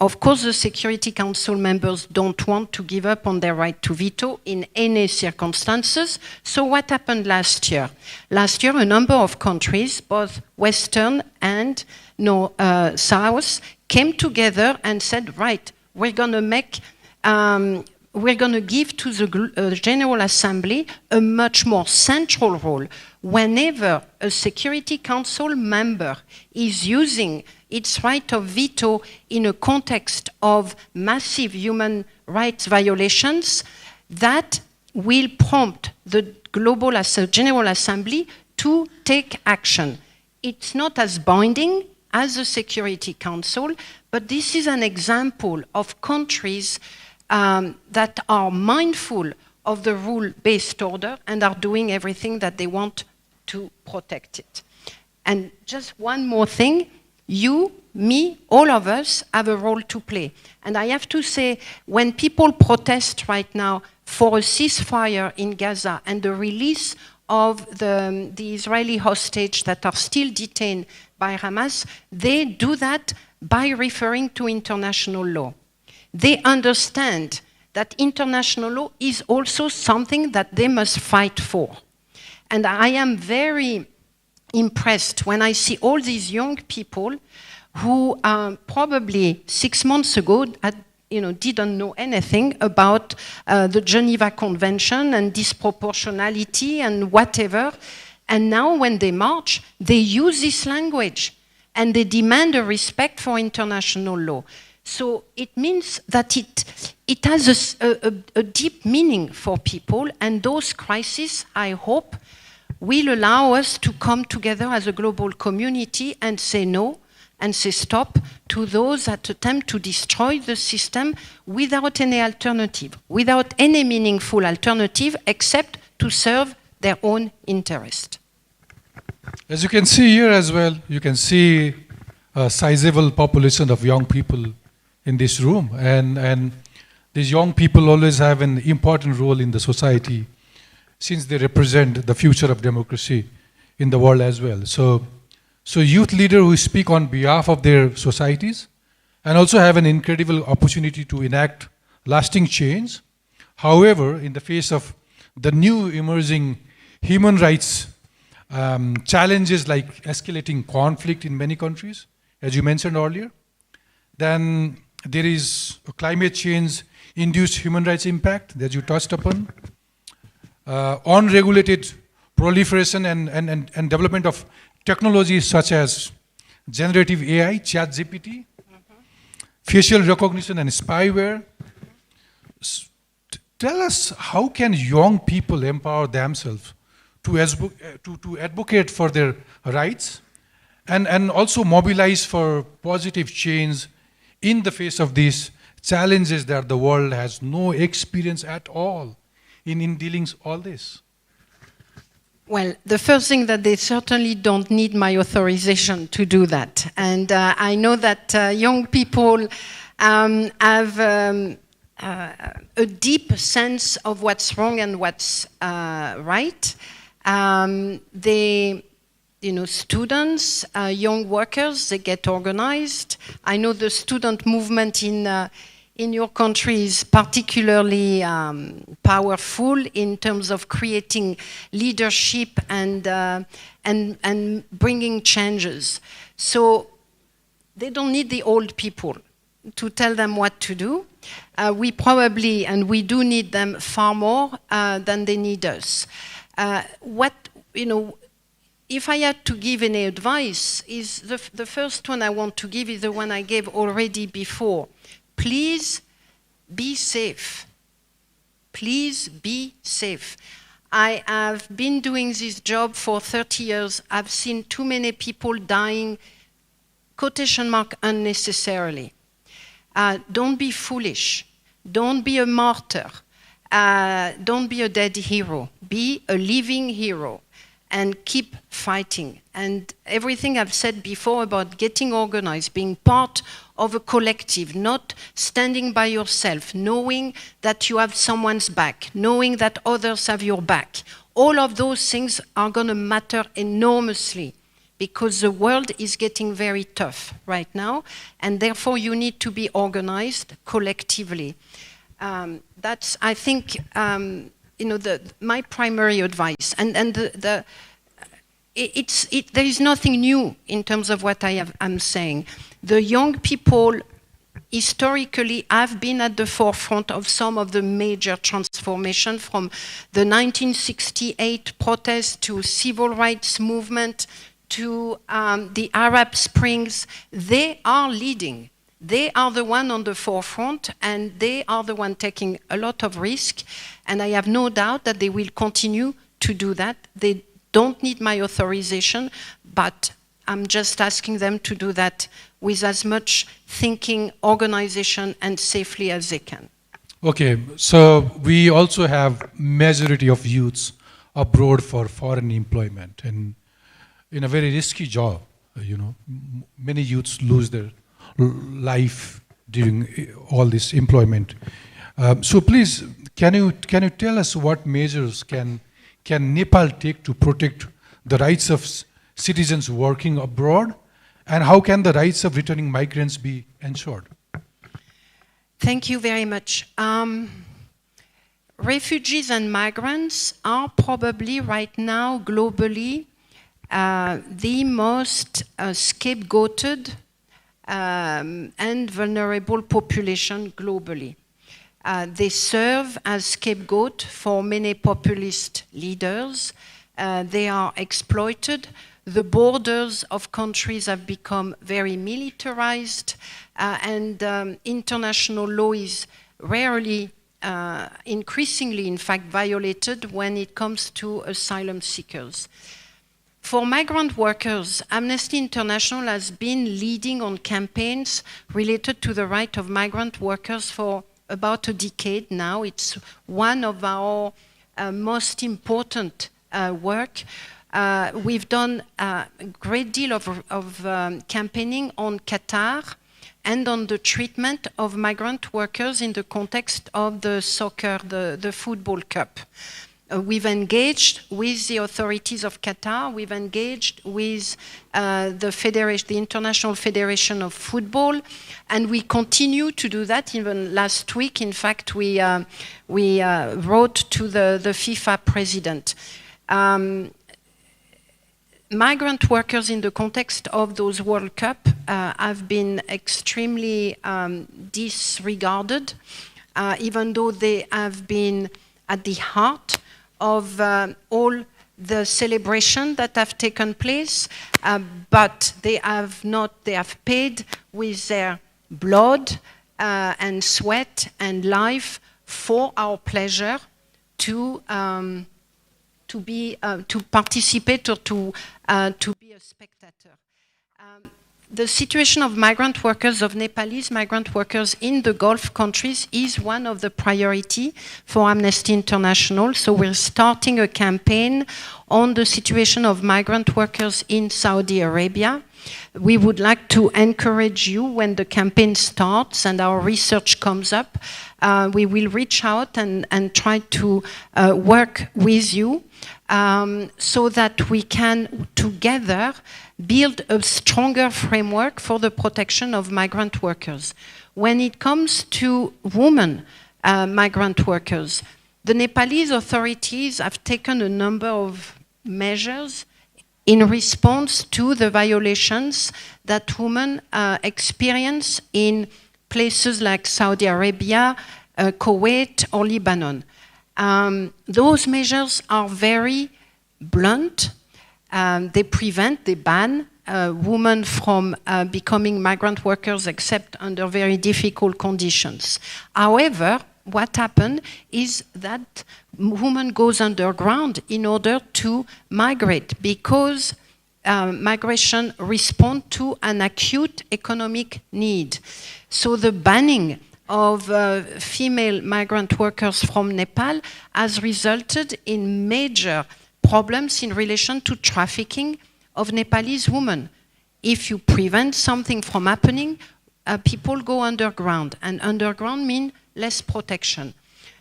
[SPEAKER 3] Of course, the Security Council members don't want to give up on their right to veto in any circumstances. So what happened last year? Last year, a number of countries, both Western and South, came together and said, right, we're going to give to the General Assembly a much more central role. Whenever a Security Council member is using its right of veto in a context of massive human rights violations, that will prompt the General Assembly to take action. It's not as binding as a Security Council, but this is an example of countries that are mindful of the rule-based order and are doing everything that they want to protect it. And just one more thing, you, me, all of us have a role to play. And I have to say, when people protest right now for a ceasefire in Gaza and the release of the Israeli hostage that are still detained by Hamas, they do that by referring to international law. They understand that international law is also something that they must fight for. And I am very impressed when I see all these young people who probably 6 months ago didn't know anything about the Geneva Convention and disproportionality and whatever. And now when they march, they use this language and they demand a respect for international law. So it means that it has a deep meaning for people, and those crises, I hope, will allow us to come together as a global community and say no, and say stop to those that attempt to destroy the system without any alternative, without any meaningful alternative except to serve their own interest.
[SPEAKER 2] As you can see here as well, you can see a sizable population of young people in this room, and these young people always have an important role in the society since they represent the future of democracy in the world as well. So youth leaders who speak on behalf of their societies and also have an incredible opportunity to enact lasting change. However, in the face of the new emerging human rights challenges like escalating conflict in many countries, as you mentioned earlier, then there is a climate change-induced human rights impact that you touched upon, unregulated proliferation and development of technologies such as generative AI, ChatGPT, facial recognition and spyware. Tell us, how can young people empower themselves to advocate for their rights and also mobilize for positive change in the face of these challenges that the world has no experience at all in dealing with all this?
[SPEAKER 3] Well, the first thing that they certainly don't need my authorization to do that. And I know that young people have a deep sense of what's wrong and what's right. Students, young workers, they get organized. I know the student movement in your country is particularly powerful in terms of creating leadership and bringing changes. So they don't need the old people to tell them what to do. We probably, and we do need them far more than they need us. If I had to give any advice, is the first one I want to give is the one I gave already before. Please be safe. Please be safe. I have been doing this job for 30 years. I've seen too many people dying, quotation mark, unnecessarily. Don't be foolish. Don't be a martyr. Don't be a dead hero. Be a living hero. And keep fighting. And everything I've said before about getting organized, being part of a collective, not standing by yourself, knowing that you have someone's back, knowing that others have your back, all of those things are going to matter enormously because the world is getting very tough right now, and therefore you need to be organized collectively. That's, I think, my primary advice, and there is nothing new in terms of what I'm saying. The young people historically have been at the forefront of some of the major transformation, from the 1968 protest to civil rights movement to the Arab Springs. They are leading. They are the one on the forefront, and they are the one taking a lot of risk. And I have no doubt that they will continue to do that. They don't need my authorization, but I'm just asking them to do that with as much thinking, organization, and safely as they can.
[SPEAKER 2] Okay, so we also have majority of youths abroad for foreign employment, and in a very risky job, many youths lose their life during all this employment. So please, can you tell us what measures can Nepal take to protect the rights of citizens working abroad, and how can the rights of returning migrants be ensured?
[SPEAKER 3] Thank you very much. Refugees and migrants are probably right now globally the most scapegoated and vulnerable population globally. They serve as scapegoat for many populist leaders. They are exploited. The borders of countries have become very militarized, and international law is rarely, increasingly, in fact, violated when it comes to asylum seekers. For migrant workers, Amnesty International has been leading on campaigns related to the right of migrant workers for about a decade now. It's one of our most important work. We've done a great deal of campaigning on Qatar and on the treatment of migrant workers in the context of the soccer, the football cup. We've engaged with the authorities of Qatar. We've engaged with the International Federation of Football, and we continue to do that. Even last week, in fact, we wrote to the FIFA president. Migrant workers in the context of those World Cup have been extremely disregarded, even though they have been at the heart of all the celebration that have taken place, but they have paid with their blood and sweat and life for our pleasure to participate or to be a spectator. The situation of migrant workers, of Nepalese migrant workers in the Gulf countries is one of the priority for Amnesty International. So we're starting a campaign on the situation of migrant workers in Saudi Arabia. We would like to encourage you when the campaign starts and our research comes up. We will reach out and try to work with you so that we can together build a stronger framework for the protection of migrant workers. When it comes to women migrant workers, the Nepalese authorities have taken a number of measures in response to the violations that women experience in places like Saudi Arabia, Kuwait, or Lebanon. Those measures are very blunt. They ban women from becoming migrant workers except under very difficult conditions. However, what happened is that women goes underground in order to migrate because migration responds to an acute economic need. So the banning of female migrant workers from Nepal has resulted in major problems in relation to trafficking of Nepalese women. If you prevent something from happening, people go underground, and underground means less protection.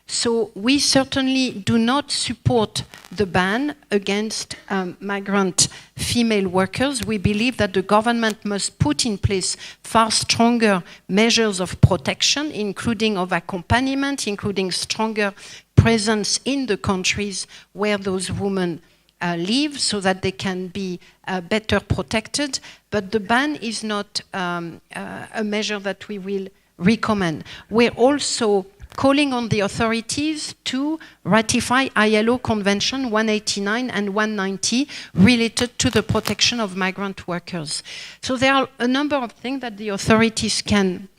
[SPEAKER 3] So we certainly do not support the ban against migrant female workers. We believe that the government must put in place far stronger measures of protection, including of accompaniment, including stronger presence in the countries where those women live so that they can be better protected. But the ban is not a measure that we will recommend. We're also calling on the authorities to ratify ILO Convention 189 and 190 related to the protection of migrant workers. So there are a number of things that the authorities can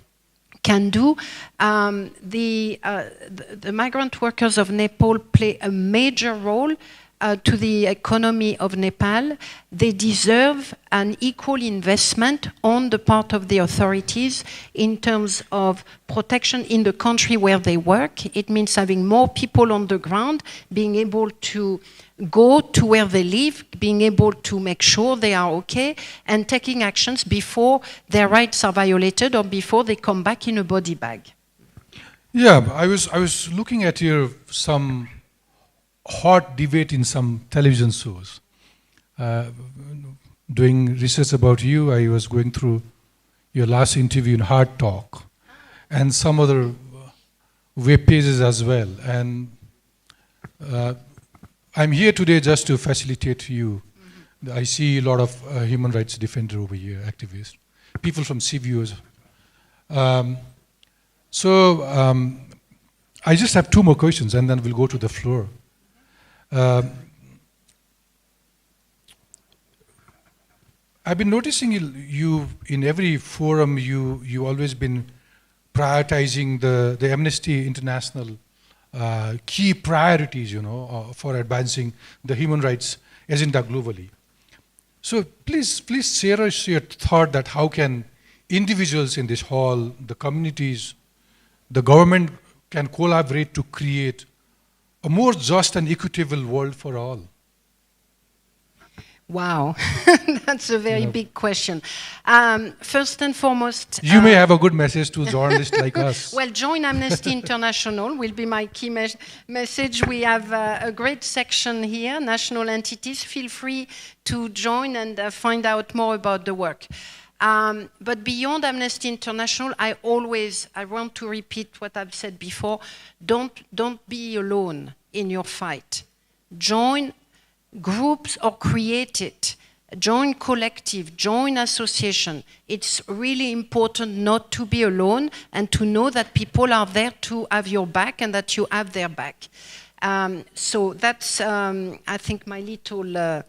[SPEAKER 3] do. The migrant workers of Nepal play a major role to the economy of Nepal, they deserve an equal investment on the part of the authorities in terms of protection in the country where they work. It means having more people on the ground, being able to go to where they live, being able to make sure they are okay, and taking actions before their rights are violated or before they come back in a body bag.
[SPEAKER 2] Yeah, I was looking at some hot debate in some television shows. Doing research about you, I was going through your last interview in Hard Talk and some other web pages as well. And I'm here today just to facilitate you. I see a lot of human rights defender over here, activists, people from CVOs. I just have 2 more questions and then we'll go to the floor. I've been noticing you in every forum, you always been prioritizing the Amnesty International key priorities, for advancing the human rights agenda globally. So please share us your thought that how can individuals in this hall, the communities, the government can collaborate to create a more just and equitable world for all?
[SPEAKER 3] Wow, that's a very big question. First and foremost...
[SPEAKER 2] You may have a good message to journalists like us.
[SPEAKER 3] Well, join Amnesty International will be my key message. We have a great section here, national entities. Feel free to join and find out more about the work. But beyond Amnesty International, I want to repeat what I've said before. Don't be alone in your fight. Join groups or create it. Join collective, join association. It's really important not to be alone and to know that people are there to have your back and that you have their back. So that's, I think, my little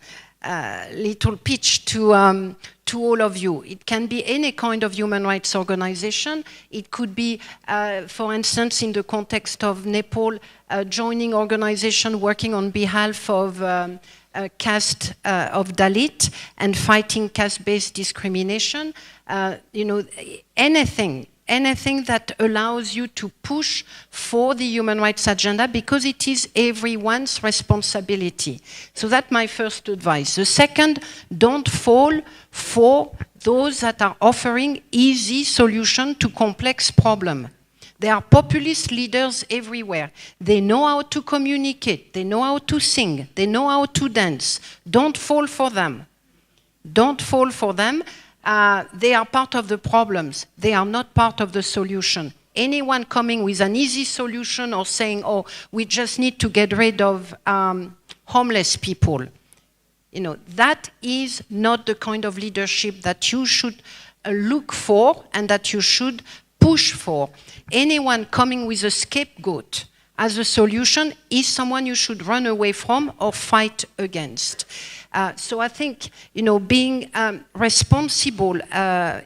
[SPEAKER 3] pitch to all of you. It can be any kind of human rights organization. It could be, for instance, in the context of Nepal, joining organization working on behalf of caste of Dalit and fighting caste-based discrimination. Anything that allows you to push for the human rights agenda, because it is everyone's responsibility. So that's my first advice. The second, don't fall for those that are offering easy solution to complex problem. There are populist leaders everywhere. They know how to communicate. They know how to sing. They know how to dance. Don't fall for them. Don't fall for them. They are part of the problems. They are not part of the solution. Anyone coming with an easy solution or saying, oh, we just need to get rid of homeless people, that is not the kind of leadership that you should look for and that you should push for. Anyone coming with a scapegoat as a solution is someone you should run away from or fight against. So I think, being responsible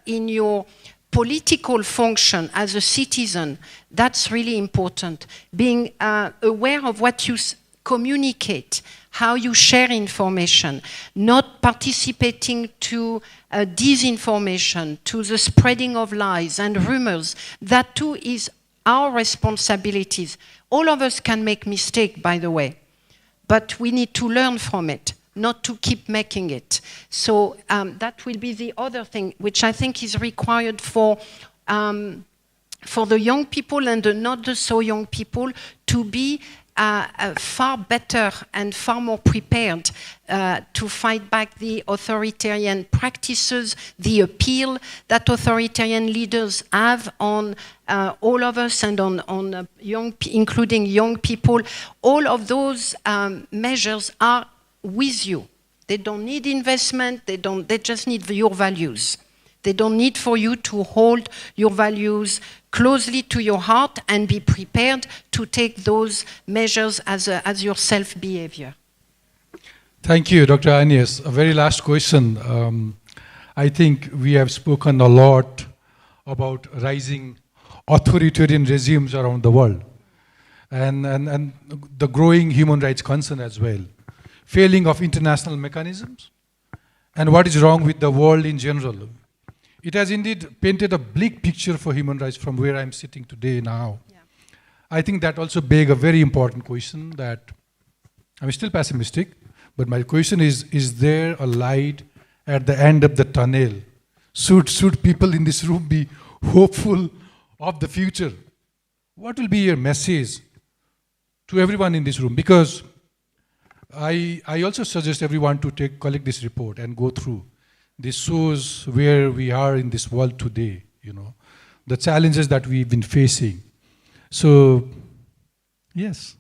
[SPEAKER 3] in your political function as a citizen, that's really important. Being aware of what you communicate, how you share information, not participating to disinformation, to the spreading of lies and rumors. That too is our responsibilities. All of us can make mistakes, by the way, but we need to learn from it, not to keep making it. So that will be the other thing, which I think is required for the young people and the not so young people to be far better and far more prepared to fight back the authoritarian practices, the appeal that authoritarian leaders have on all of us and on including young people. All of those measures are with you. They don't need investment. They just need your values. They don't need for you to hold your values closely to your heart and be prepared to take those measures as your self-behavior.
[SPEAKER 2] Thank you, Dr. Agnès. A very last question. I think we have spoken a lot about rising authoritarian regimes around the world and the growing human rights concern as well. failing of international mechanisms, and what is wrong with the world in general. It has indeed painted a bleak picture for human rights from where I'm sitting today now. Yeah. I think that also begs a very important question that I'm still pessimistic, but my question is there a light at the end of the tunnel? Should people in this room be hopeful of the future? What will be your message to everyone in this room? Because I also suggest everyone to collect this report and go through. This shows where we are in this world today, the challenges that we've been facing. So, yes.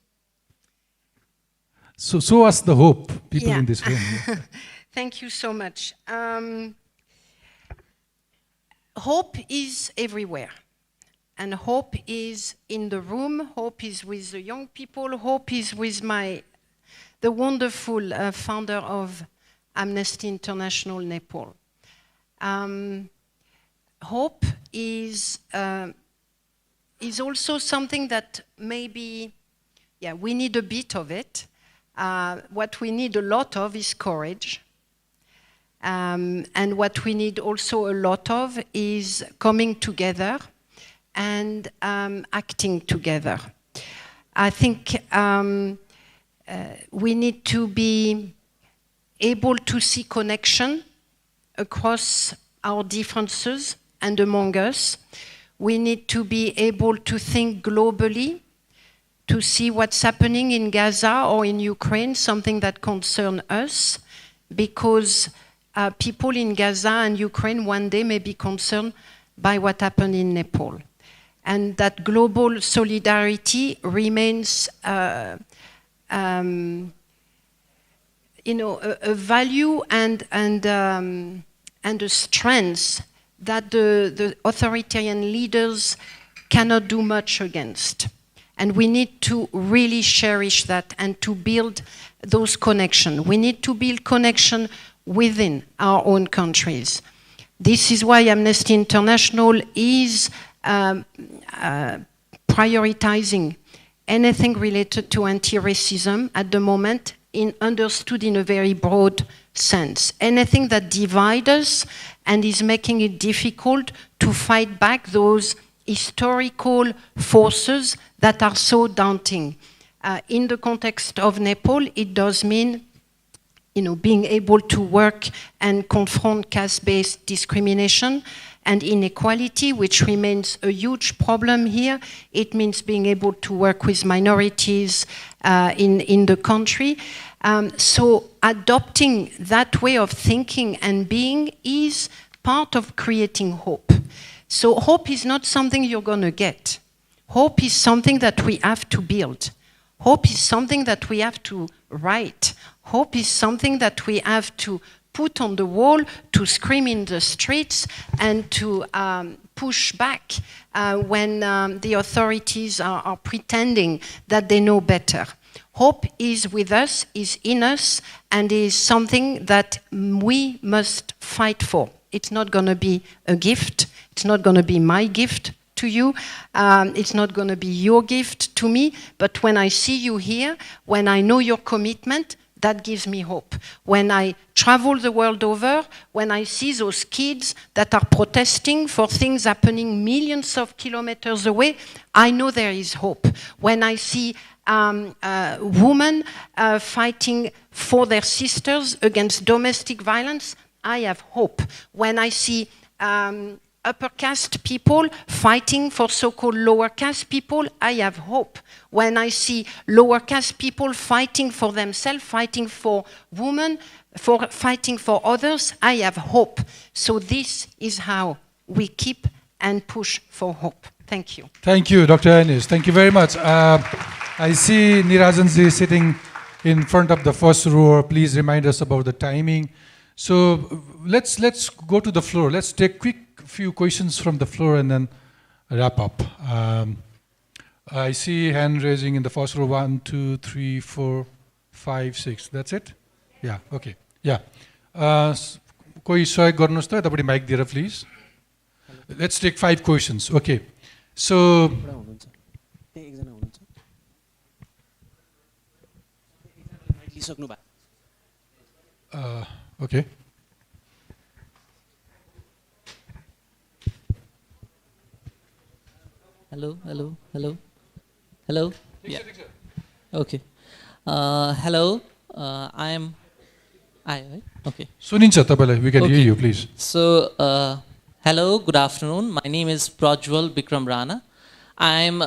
[SPEAKER 2] So show us the hope, people in this room.
[SPEAKER 3] Thank you so much. Hope is everywhere. And hope is in the room, hope is with the young people, hope is with the wonderful founder of Amnesty International Nepal. Hope is also something that maybe, we need a bit of it. What we need a lot of is courage. And what we need also a lot of is coming together and acting together. I think we need to be able to see connection across our differences and among us. We need to be able to think globally, to see what's happening in Gaza or in Ukraine, something that concerns us, because people in Gaza and Ukraine one day may be concerned by what happened in Nepal. And that global solidarity remains a value and a strength that the authoritarian leaders cannot do much against. And we need to really cherish that and to build those connections. We need to build connection within our own countries. This is why Amnesty International is prioritizing anything related to anti-racism at the moment, understood in a very broad sense. Anything that divides us and is making it difficult to fight back those historical forces that are so daunting. In the context of Nepal, it does mean being able to work and confront caste-based discrimination and inequality, which remains a huge problem here. It means being able to work with minorities in the country. So adopting that way of thinking and being is part of creating hope. So hope is not something you're going to get. Hope is something that we have to build. Hope is something that we have to write. Hope is something that we have to put on the wall, to scream in the streets, and to push back when the authorities are pretending that they know better. Hope is with us, is in us, and is something that we must fight for. It's not going to be a gift. It's not going to be my gift to you. It's not going to be your gift to me. But when I see you here, when I know your commitment, that gives me hope. When I travel the world over, when I see those kids that are protesting for things happening millions of kilometers away, I know there is hope. When I see women fighting for their sisters against domestic violence, I have hope. When I see upper caste people fighting for so-called lower caste people, I have hope. When I see lower caste people fighting for themselves, fighting for women, fighting for others, I have hope. So this is how we keep and push for hope. Thank you.
[SPEAKER 2] Thank you, Dr. Agnès. Thank you very much. I see Nirajanji sitting in front of the first row. Please remind us about the timing. So let's go to the floor. Let's take quick few questions from the floor and then wrap up. I see hand raising in the first row. 1, 2, 3, 4, 5, 6. That's it? Yeah. Okay. Yeah. कोही सहयोग गर्नुस् त यतापट्टि mic दिएर please. Let's take 5 questions. Okay. So Okay.
[SPEAKER 4] Hello, hello, hello, hello. Yeah. Okay. Hello. Right? Okay.
[SPEAKER 2] Sunincha tapaiलाई, we can hear you, please.
[SPEAKER 4] So, hello, good afternoon. My name is Prajwal Bikram Rana. I'm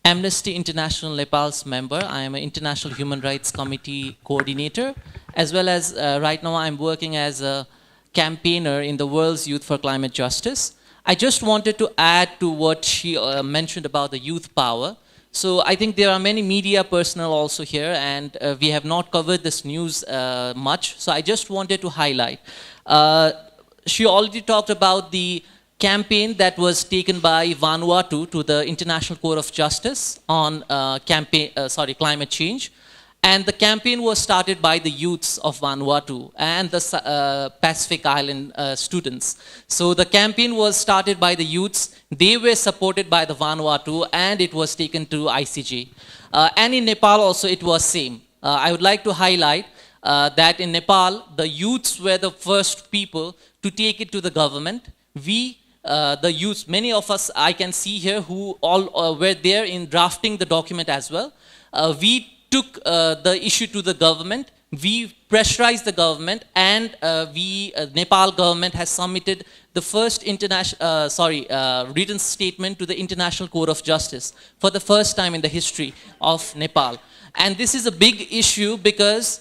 [SPEAKER 4] Amnesty International Nepal's member. I am an International Human Rights Committee coordinator, as well as right now I'm working as a campaigner in the World's Youth for Climate Justice. I just wanted to add to what she mentioned about the youth power. So I think there are many media personnel also here, and we have not covered this news much. So I just wanted to highlight. She already talked about the campaign that was taken by Vanuatu to the International Court of Justice on climate change. And the campaign was started by the youths of Vanuatu and the Pacific Island students. So the campaign was started by the youths. They were supported by the Vanuatu, and it was taken to ICJ. And in Nepal also it was same. I would like to highlight that in Nepal, the youths were the first people to take it to the government. We, the youths, many of us I can see here who all were there in drafting the document as well. We took the issue to the government. We pressurized the government, and Nepal government has submitted the first written statement to the International Court of Justice for the first time in the history of Nepal. And this is a big issue because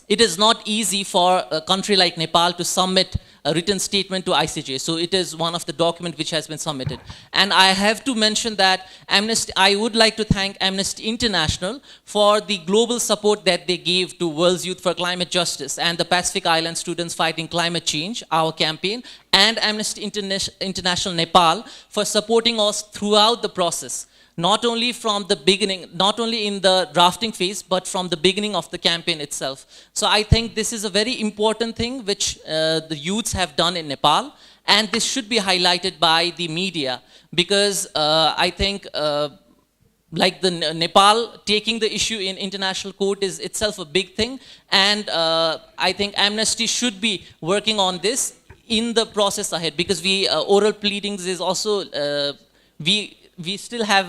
[SPEAKER 4] it is not easy for a country like Nepal to submit a written statement to ICJ. So it is one of the documents which has been submitted. And I have to mention that I would like to thank Amnesty International for the global support that they gave to World's Youth for Climate Justice and the Pacific Island Students Fighting Climate Change, our campaign, and Amnesty International Nepal for supporting us throughout the process. Not only from the beginning, not only in the drafting phase, but from the beginning of the campaign itself. So I think this is a very important thing which the youths have done in Nepal, and this should be highlighted by the media, because I think like the Nepal taking the issue in international court is itself a big thing, and I think Amnesty should be working on this in the process ahead, because oral pleadings is also, we still have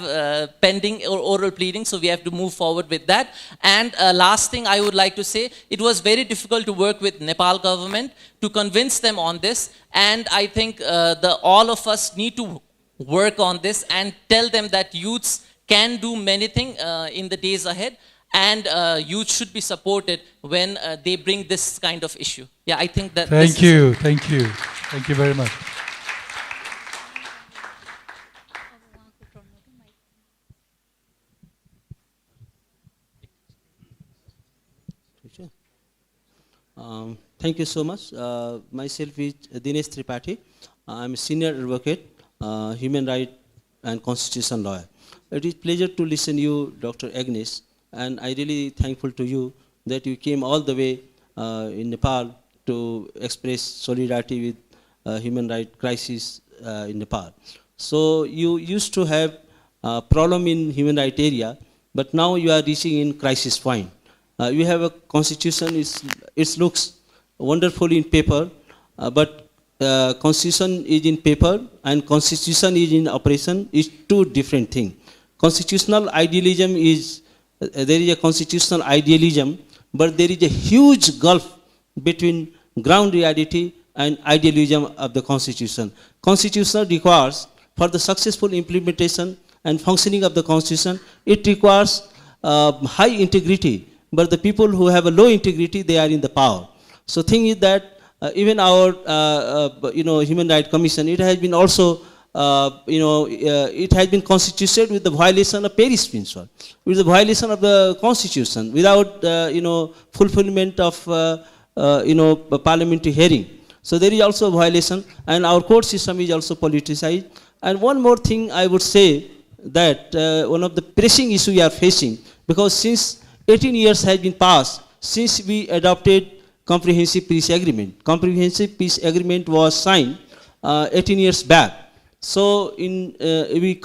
[SPEAKER 4] pending oral pleadings, so we have to move forward with that. And last thing I would like to say, it was very difficult to work with Nepal government to convince them on this, and I think all of us need to work on this and tell them that youths can do many things in the days ahead, and youth should be supported when they bring this kind of issue. Yeah, I think that.
[SPEAKER 2] Thank you very much.
[SPEAKER 5] Thank you so much. Myself is Dinesh Tripathi. I'm a senior advocate, human rights and constitution lawyer. It is a pleasure to listen to you, Dr. Agnès, and I really thankful to you that you came all the way in Nepal to express solidarity with human rights crisis in Nepal. So you used to have a problem in human rights area, but now you are reaching in crisis point. You have a constitution, it looks wonderful in paper, but constitution is in paper and constitution is in operation is two different things. Constitutional idealism is, there is a constitutional idealism, but there is a huge gulf between ground reality and idealism of the constitution. Constitution requires, for the successful implementation and functioning of the constitution, it requires high integrity. But the people who have a low integrity, they are in the power. So thing is that even our Human Rights Commission, it has been also it has been constituted with the violation of Paris Principle, with the violation of the Constitution, without fulfillment of parliamentary hearing. So there is also a violation, and our court system is also politicized. And one more thing I would say, that one of the pressing issues we are facing, because since 18 years has been passed since we adopted Comprehensive Peace Agreement. Comprehensive Peace Agreement was signed 18 years back. So we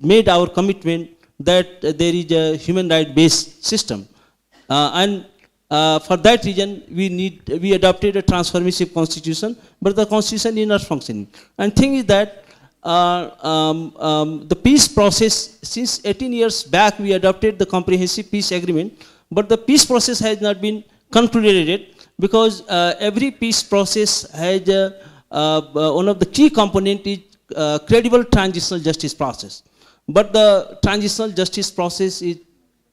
[SPEAKER 5] made our commitment that there is a human rights based system. And for that reason, we adopted a transformative constitution, but the constitution is not functioning. And thing is that the peace process, since 18 years back, we adopted the comprehensive peace agreement, but the peace process has not been concluded yet, because every peace process has one of the key component is credible transitional justice process. But the transitional justice process is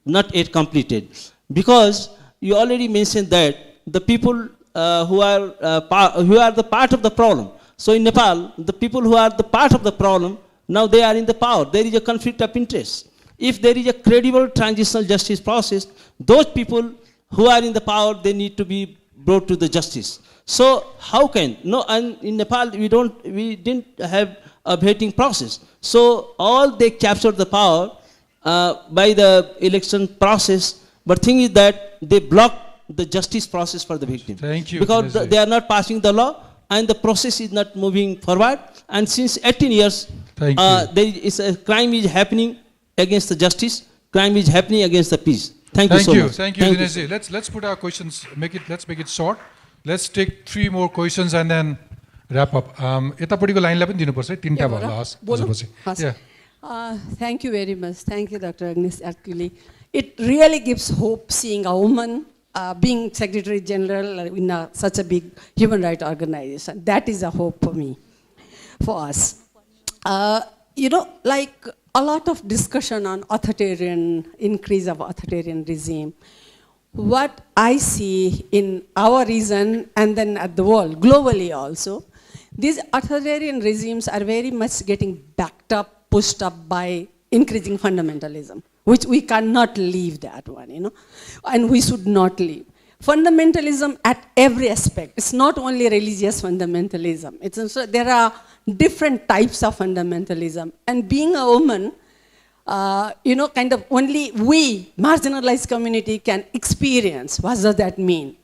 [SPEAKER 5] not yet completed, because you already mentioned that the people who are the part of the problem. So in Nepal, the people who are the part of the problem, now they are in the power. There is a conflict of interest. If there is a credible transitional justice process, those people who are in the power, they need to be brought to the justice. So how can, no, and in Nepal, we didn't have a vetting process. So all they captured the power by the election process, but thing is that they block the justice process for the victim.
[SPEAKER 2] Thank you.
[SPEAKER 5] Because they are not passing the law, and the process is not moving forward. And since 18 years, a crime is happening against the justice, crime is happening against the peace. Thank you so much.
[SPEAKER 2] Thank you, Dinesh ji. Let's put our questions, let's make it short. Let's take 3 more questions and then wrap up. यतापट्टिको लाइनलाई पनि दिनुपर्छ, 3टा भयो last पछि. Yeah.
[SPEAKER 6] Thank you very much. Thank you, Dr. Agnes. Actually, it really gives hope seeing a woman being Secretary General in such a big human rights organization. That is a hope for me, for us. You know, like a lot of discussion on increase of authoritarian regime. What I see in our region and then at the world, globally also, these authoritarian regimes are very much getting backed up, pushed up by increasing fundamentalism, which we cannot leave that one, you know, and we should not leave. Fundamentalism at every aspect. It's not only religious fundamentalism. It's also, there are different types of fundamentalism. And being a woman, you know, kind of only we, marginalized community, can experience what does that mean.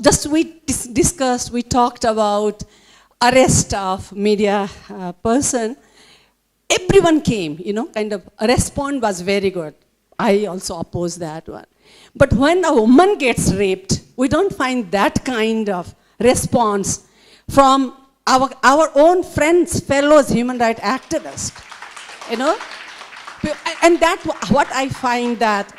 [SPEAKER 6] Just we discussed, we talked about arrest of media person. Everyone came, you know, kind of a response was very good. I also oppose that one. But when a woman gets raped, we don't find that kind of response from our own friends, fellows, human rights activists, you know. And that's what I find, that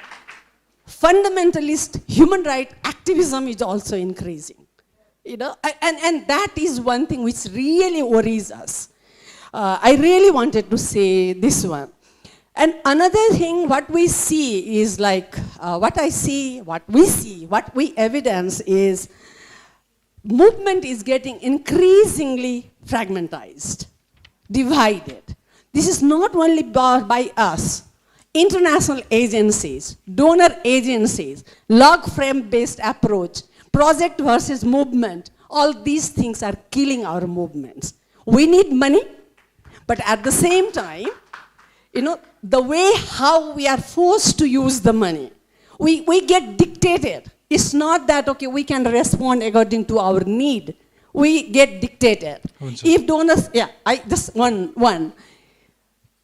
[SPEAKER 6] fundamentalist human rights activism is also increasing, you know. And that is one thing which really worries us. I really wanted to say this one. And another thing, what we see is like, what we evidence is movement is getting increasingly fragmentized, divided. This is not only by us, international agencies, donor agencies, log frame-based approach, project versus movement, all these things are killing our movements. We need money, but at the same time, you know, the way how we are forced to use the money, we get dictated. It's not that, okay, we can respond according to our need. We get dictated. If donors, just one.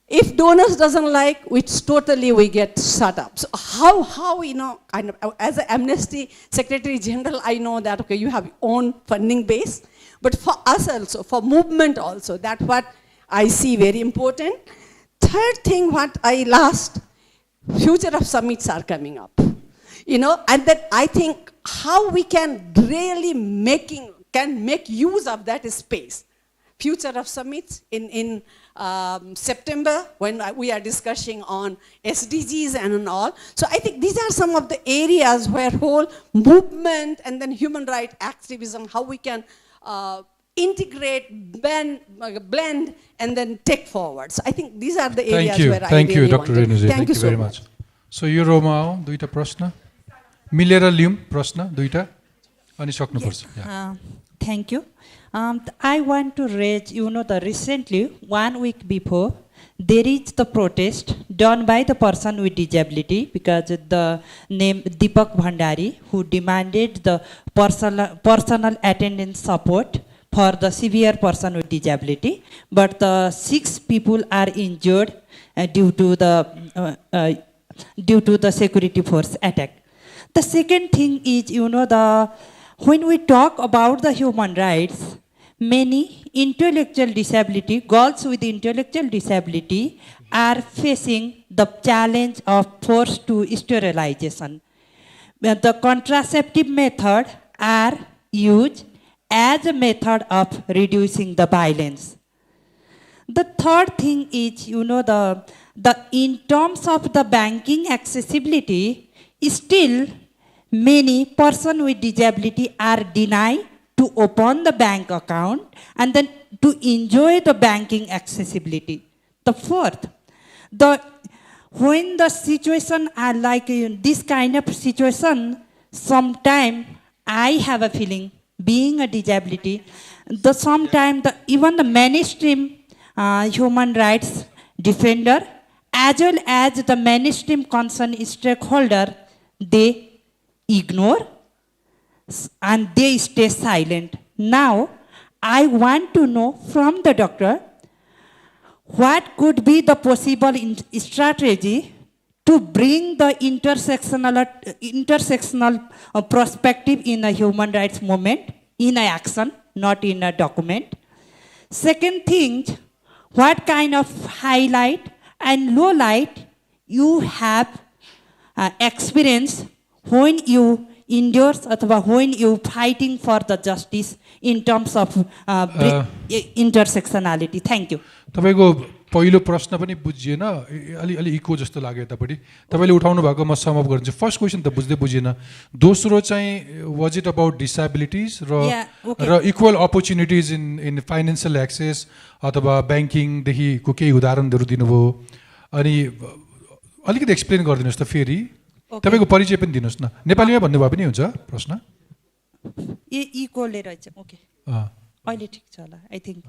[SPEAKER 6] If donors doesn't like, which totally we get shut up. So how you know, kind of, as an Amnesty Secretary General, I know that, okay, you have your own funding base, but for us also, for movement also, that's what I see very important. Third thing, what future of summits are coming up, you know, and that I think how we can really make use of that space. Future of summits in September, when we are discussing on SDGs and all. So I think these are some of the areas where whole movement and then human rights activism, how we can integrate, blend, and then take forward. So I think these are the areas where I really
[SPEAKER 2] want to. Thank you, Dr. Renuji.
[SPEAKER 6] Thank you very
[SPEAKER 2] much. So यो रोमा आऊ दुईटा प्रश्न मिलेर लियौं प्रश्न दुईटा अनि सक्नुपर्छ.
[SPEAKER 7] Thank you. I want to raise, you know, recently, 1 week before, there is the protest done by the person with disability, because the name Deepak Bhandari, who demanded the personal attendance support for the severe person with disability, but the 6 people are injured due to the security force attack. The second thing is, when we talk about the human rights, many intellectual disability, girls with intellectual disability are facing the challenge of forced to sterilization. The contraceptive method are used as a method of reducing the violence. The third thing is, in terms of the banking accessibility, still many persons with disability are denied to open the bank account and then to enjoy the banking accessibility. The fourth, when the situation are like this kind of situation, sometimes I have a feeling, being a disability, sometimes even the mainstream human rights defender as well as the mainstream concerned stakeholder, they ignore and they stay silent. Now, I want to know from the doctor, what could be the possible strategy to bring the intersectional perspective in a human rights movement, in an action, not in a document. Second thing, what kind of highlight and low light you have experienced when you endorse or when you fighting for the justice in terms of intersectionality. Thank you.
[SPEAKER 2] तपाईको पहिलो प्रश्न पनि बुझिएन, अलि eco जस्तो लाग्यो यतापट्टि तपाईले उठाउनु भएको म सम अप गर्छु। फर्स्ट क्वेशन त बुझ्दै बुझिएन, दोस्रो चाहिँ वाज इट अबाउट डिसेबिलिटिज र equal opportunities in financial access अथवा ब्याङ्किङदेखिको केही उदाहरणहरू दिनुभयो, अनि अलिकति एक्सप्लेन गरिदिनुहोस् त फेरि, तपाईको परिचय पनि दिनुहोस् न, नेपालीमा भन्नु भए पनि हुन्छ प्रश्न।
[SPEAKER 7] इक्वलले रहेछ, ओके अहिले ठिक छ होला I think.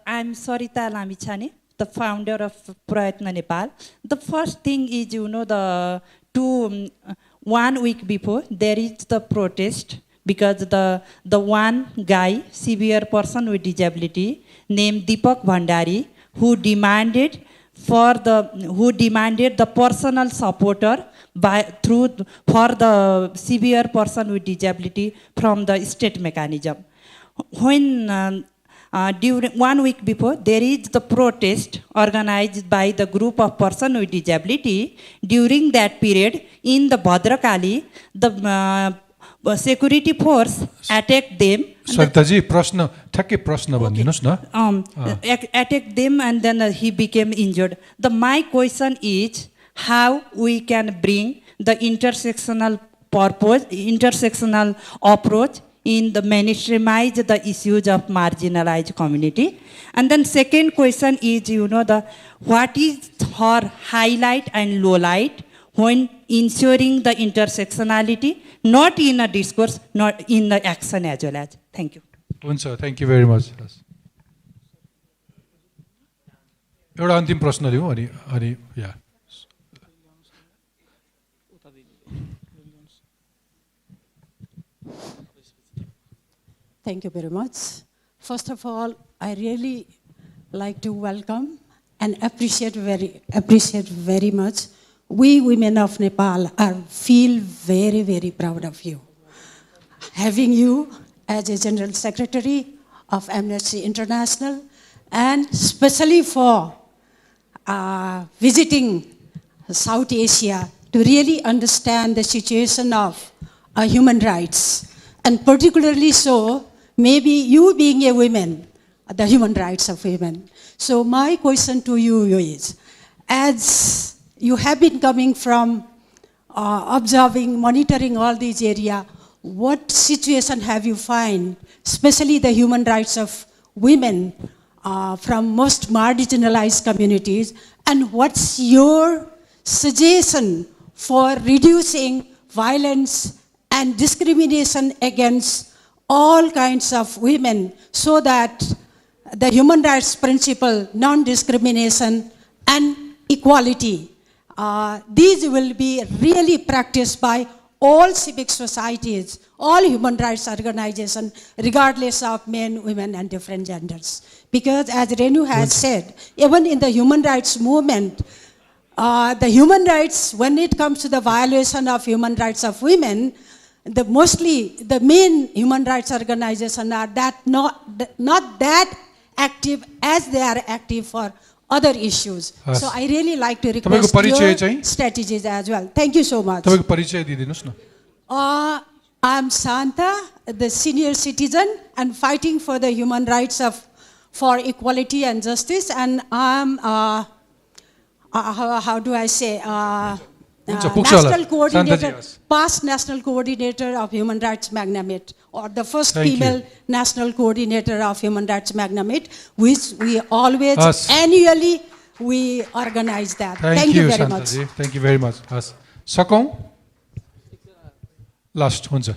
[SPEAKER 7] I'm Sarita Lamichhane, the founder of Prayatna Nepal. The first thing is, 1 week before, there is the protest because the one guy, severe person with disability, named Deepak Bhandari, who demanded the personal supporter for the severe person with disability from the state mechanism. When during 1 week before, there is the protest organized by the group of persons with disability. During that period, in the Bhadrakali, the security force attacked them.
[SPEAKER 2] Saritaji, प्रश्न ठ्याक्कै प्रश्न भनिदिनुहोस् न।
[SPEAKER 7] Attacked them and then he became injured. My question is how we can bring the intersectional approach in the mainstreamize the issues of marginalized community. And then second question is, what is her highlight and low light when ensuring the intersectionality, not in a discourse, not in the action as well as. Thank you.
[SPEAKER 2] Thank you very much. एउटा अन्तिम प्रश्न लिउँ अनि या
[SPEAKER 6] Thank you very much. First of all, I really like to welcome and appreciate very much. We women of Nepal feel very, very proud of you. Having you as a General Secretary of Amnesty International, and especially for visiting South Asia to really understand the situation of human rights, and particularly so, maybe you being a woman, the human rights of women. So my question to you is, as you have been coming from observing, monitoring all these areas, what situation have you find, especially the human rights of women from most marginalized communities, and what's your suggestion for reducing violence and discrimination against all kinds of women so that the human rights principle, non-discrimination and equality, these will be really practiced by all civic societies, all human rights organizations, regardless of men, women, and different genders. Because as Renu has said, even in the human rights movement, the human rights, when it comes to the violation of human rights of women, mostly the main human rights organizations are not that active as they are active for other issues. So I really like to request your strategies as well. Thank you so much. I'm Santa, the senior citizen and fighting for the human rights for equality and justice, and I'm how do I say, national coordinator, past national coordinator of Human Rights Magnamate, or the first female national coordinator of Human Rights Magnamate, which we always annually we organize that. Thank you very much.
[SPEAKER 2] Thank you very much. Sakon, last hunja.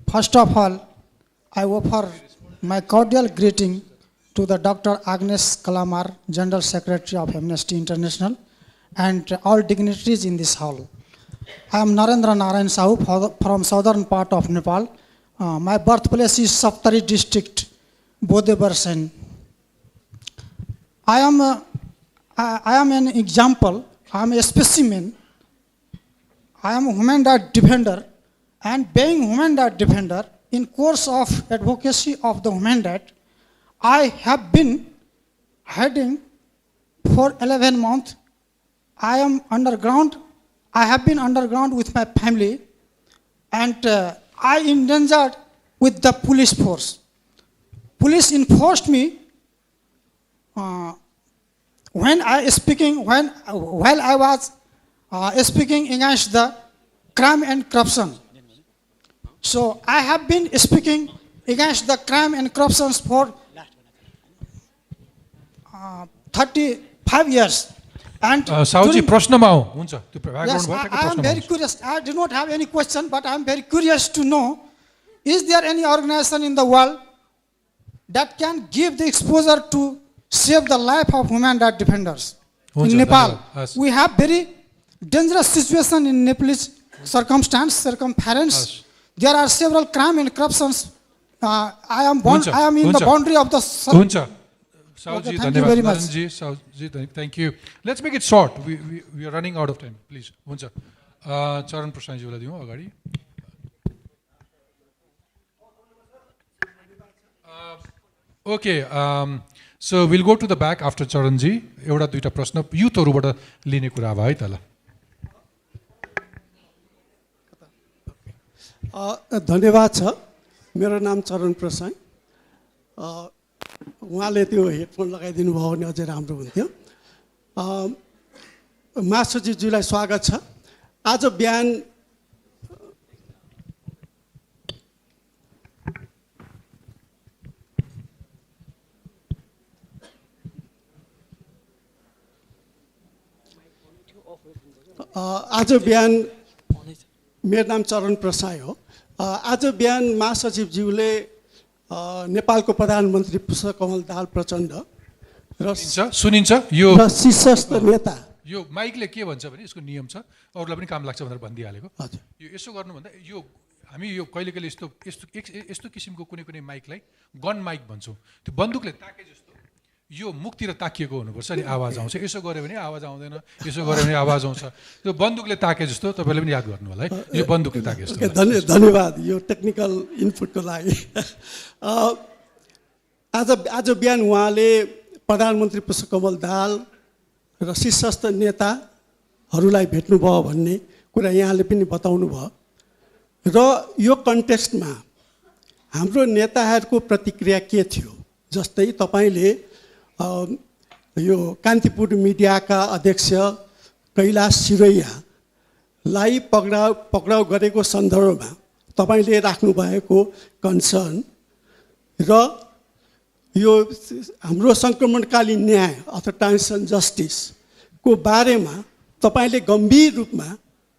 [SPEAKER 8] First of all, I offer my cordial greeting to the Dr. Agnès Callamard, General Secretary of Amnesty International, and all dignitaries in this hall. I am Narendra Narayan Sahu from southern part of Nepal. My birthplace is Saptari district, Bodhe Bhusan. I am an example. I am a specimen. I am a human rights defender, and being human rights defender, in course of advocacy of the human rights, I have been hiding for 11 months. I am underground. I have been underground with my family, and I endangered with the police force. Police enforced me while I was speaking against the crime and corruption. So I have been speaking against the crime and corruption for 35 years. And
[SPEAKER 2] Sahuji, prashnama ho huncha.
[SPEAKER 8] Yes, I am very curious. I do not have any question, but I am very curious to know, is there any organization in the world that can give the exposure to save the life of human rights defenders? In Nepal, we have very dangerous situation in Nepalese circumference. There are several crime and corruptions. I am in the boundary of the...
[SPEAKER 2] Okay,
[SPEAKER 8] thank you very much.
[SPEAKER 2] Thank you. Let's make it short. We are running out of time. Please. Huncha. Charan Prasad jiलाई दिउँ अगाडि. Okay. So we'll go to the back after Charan ji. एउटा दुईटा प्रश्न युथहरुबाट लिने कुरा भयो है त ल.
[SPEAKER 9] धन्यवाद छ. मेरो नाम चरण प्रसाद. उहाँले त्यो हेडफोन लगाइदिनु भयो भने अझै राम्रो हुन्थ्यो. महासचिवज्यूलाई स्वागत छ. आज बिहान मेरो नाम चरण प्रसाद हो. आज बिहान महासचिवज्यूले नेपालको प्रधानमन्त्री पुष्पकमल दाहाल प्रचण्ड र
[SPEAKER 2] सुनिन्छ यो
[SPEAKER 9] शीर्षस्थ नेता,
[SPEAKER 2] यो माइकले के भन्छ भने यसको नियम छ, अरूलाई पनि काम लाग्छ भनेर भनिदिइहालेको. यो यसो गर्नुभन्दा यो हामी यो कहिले कहिले यस्तो किसिमको कुनै माइकलाई गन माइक भन्छौँ. त्यो बन्दुकले ताके जस्तो यो मुखतिर ताकिएको हुनुपर्छ नि, आवाज आउँछ. यसो गऱ्यो भने आवाज आउँदैन, यसो गऱ्यो भने आवाज आउँछ. त्यो बन्दुकले ताके जस्तो तपाईँले पनि याद गर्नु होला है, यो बन्दुकले ताके जस्तो.
[SPEAKER 9] धन्यवाद यो टेक्निकल इनपुटको लागि. आज बिहान उहाँले प्रधानमन्त्री पुष्पकमल दाहाल र शीर्षस्थ नेताहरूलाई भेट्नुभयो भन्ने कुरा यहाँले पनि बताउनु भयो. र यो कन्टेक्स्टमा हाम्रो नेताहरूको प्रतिक्रिया के थियो? जस्तै तपाईँले यो कान्तिपुर मिडियाका अध्यक्ष कैलाश सिरैयालाई पक्राउ गरेको सन्दर्भमा तपाईँले राख्नुभएको कन्सर्न र यो हाम्रो सङ्क्रमणकालीन न्याय अथवा ट्रान्जिसनल जस्टिसको बारेमा तपाईँले गम्भीर रूपमा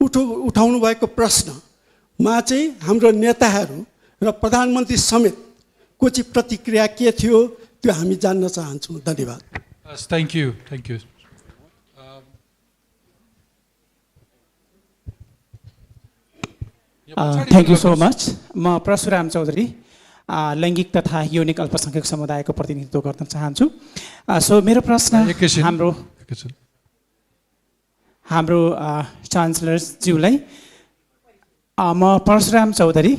[SPEAKER 9] उठाउनु भएको प्रश्नमा चाहिँ हाम्रो नेताहरू र प्रधानमन्त्री समेतको चाहिँ प्रतिक्रिया के थियो त्यो हामी जान्न चाहन्छौँ. धन्यवाद.
[SPEAKER 2] Thank you. Thank you.
[SPEAKER 10] Thank you so much. म परशुराम चौधरी. लैङ्गिक तथा यौनिक अल्पसङ्ख्यक समुदायको प्रतिनिधित्व गर्न चाहन्छु। सो मेरो प्रश्न हाम्रो चान्सलर्सज्यूलाई, म परशुराम चौधरी,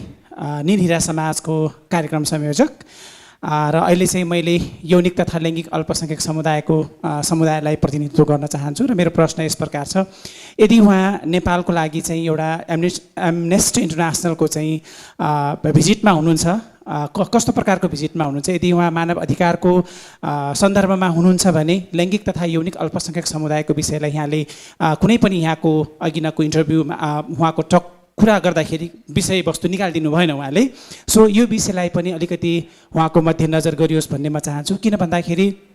[SPEAKER 10] नीलहिरा समाजको कार्यक्रम संयोजक, र अहिले चाहिँ मैले यौनिक तथा लैङ्गिक अल्पसङ्ख्यक समुदायलाई प्रतिनिधित्व गर्न चाहन्छु। र मेरो प्रश्न यस प्रकार छ, यदि उहाँ नेपालको लागि चाहिँ एउटा एमनेस्टी इन्टरनेसनलको चाहिँ भिजिटमा हुनुहुन्छ, कस्तो प्रकारको भिजिटमा हुनुहुन्छ? यदि उहाँ मानव अधिकारको सन्दर्भमा हुनुहुन्छ भने लैङ्गिक तथा यौनिक अल्पसङ्ख्यक समुदायको विषयलाई यहाँले कुनै पनि यहाँको अघिनको इन्टरभ्यूमा उहाँको कुरा गर्दाखेरि विषयवस्तु निकालिदिनु भएन उहाँले। सो यो विषयलाई पनि अलिकति उहाँको मध्यनजर गरियोस् भन्ने म चाहन्छु। किन भन्दाखेरि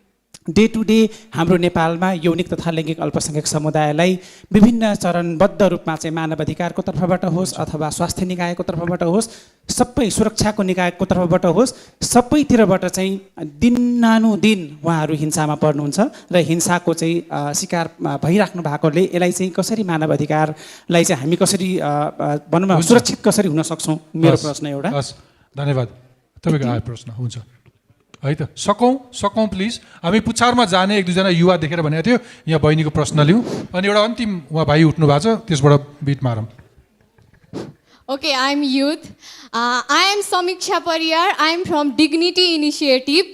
[SPEAKER 10] डे टु डे हाम्रो नेपालमा यौनिक तथा लैङ्गिक अल्पसङ्ख्यक समुदायलाई विभिन्न चरणबद्ध रूपमा चाहिँ मानव अधिकारको तर्फबाट होस् अथवा स्वास्थ्य निकायको तर्फबाट होस्, सबै सुरक्षाको निकायको तर्फबाट होस्, सबैतिरबाट चाहिँ दिनानुदिन उहाँहरू हिंसामा पर्नुहुन्छ र हिंसाको चाहिँ शिकार भइराख्नु भएकोले यसलाई चाहिँ कसरी मानव अधिकारलाई चाहिँ हामी कसरी भनौँ न सुरक्षित कसरी हुन सक्छौँ? मेरो प्रश्न एउटा।
[SPEAKER 2] धन्यवाद। तपाईँको आयो प्रश्न हुन्छ है त? सकौँ प्लिज। हामी पुछारमा जाने एक दुईजना युवा देखेर भनेको थियो, यहाँ बहिनीको प्रश्न लिउँ अनि एउटा अन्तिम उहाँ भाइ उठ्नु भएको छ, त्यसबाट bit मारौँ।
[SPEAKER 11] Okay, I'm youth. I am Samiksha Pariyar. I am from Dignity Initiative.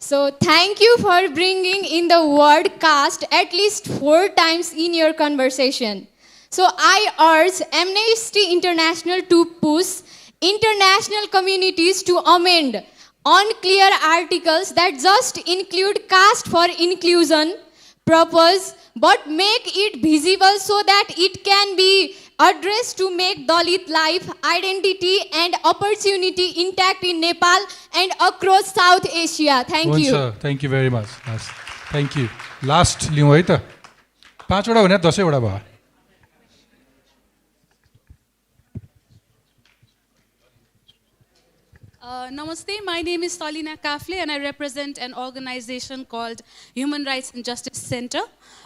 [SPEAKER 11] So thank you for bringing in the word caste at least 4 times in your conversation. So I urge Amnesty International to push international communities to amend unclear articles that just include caste for inclusion purpose, but make it visible so that it can be addressed to make Dalit life, identity and opportunity intact in Nepal and across South Asia. Thank you.
[SPEAKER 2] Thank you very much. Thank you. Last लिउँ है त? 5 वटा भने 10 वटा भयो।
[SPEAKER 12] Namaste, my name is Salina Kafle and I represent an organization called Human Rights and Justice Center.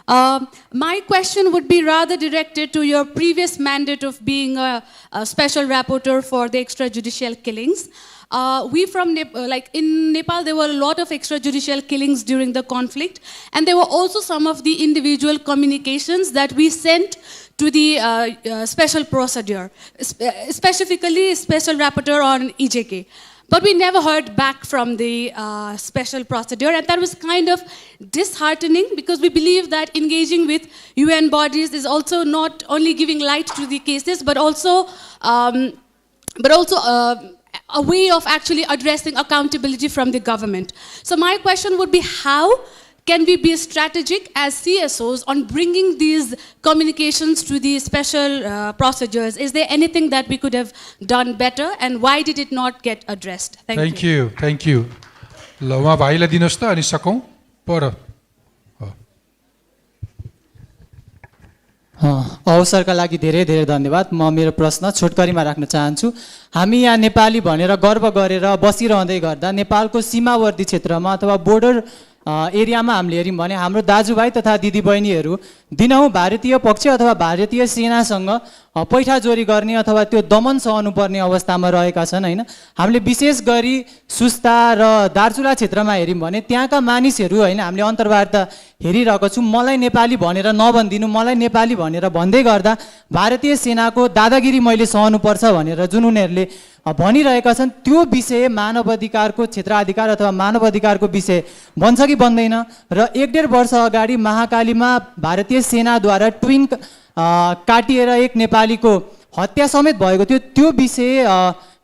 [SPEAKER 12] My question would be rather directed to your previous mandate of being a special rapporteur for the extrajudicial killings. We from in Nepal, there were a lot of extrajudicial killings during the conflict, and there were also some of the individual communications that we sent to the special procedure, specifically special rapporteur on EJK. But we never heard back from the special procedure, and that was kind of disheartening because we believe that engaging with UN bodies is also not only giving light to the cases, but also a way of actually addressing accountability from the government. So my question would be, how can we be strategic as CSOs on bringing these communications to the special procedures? Is there anything that we could have done better, and why did it not get addressed? Thank you.
[SPEAKER 2] Thank you. ल उहाँ भाइलाई दिनुहोस् त अनि सकौँ पर।
[SPEAKER 13] अवसरका लागि धेरै धेरै धन्यवाद। म मेरो प्रश्न छोटकरीमा राख्न चाहन्छु। हामी यहाँ नेपाली भनेर गर्व गरेर बसिरहँदै गर्दा नेपालको सीमावर्ती क्षेत्रमा अथवा बोर्डर एरियामा हामीले हेऱ्यौँ भने हाम्रो दाजुभाइ तथा दिदीबहिनीहरू दिनहुँ भारतीय पक्ष अथवा भारतीय सेनासँग पैठाजोरी गर्ने अथवा त्यो दमन सहनुपर्ने अवस्थामा रहेका छन् हैन। हामीले विशेष गरी सुस्ता र दार्चुला क्षेत्रमा हेऱ्यौँ भने त्यहाँका मानिसहरू हैन, हामीले अन्तर्वार्ता हेरिरहेको छौँ, मलाई नेपाली भनेर नभनिदिनु, मलाई नेपाली भनेर भन्दै गर्दा भारतीय सेनाको दादागिरी मैले सहनुपर्छ भनेर जुन उनीहरूले भनिरहेका छन्, त्यो विषय मानव अधिकारको क्षेत्राधिकार अथवा मानव अधिकारको विषय बन्छ कि बन्दैन? र 1.5 वर्ष अगाडि महाकालीमा भारतीय सेनाद्वारा ट्विन काटिएर एक नेपालीको हत्या समेत भएको थियो। त्यो विषय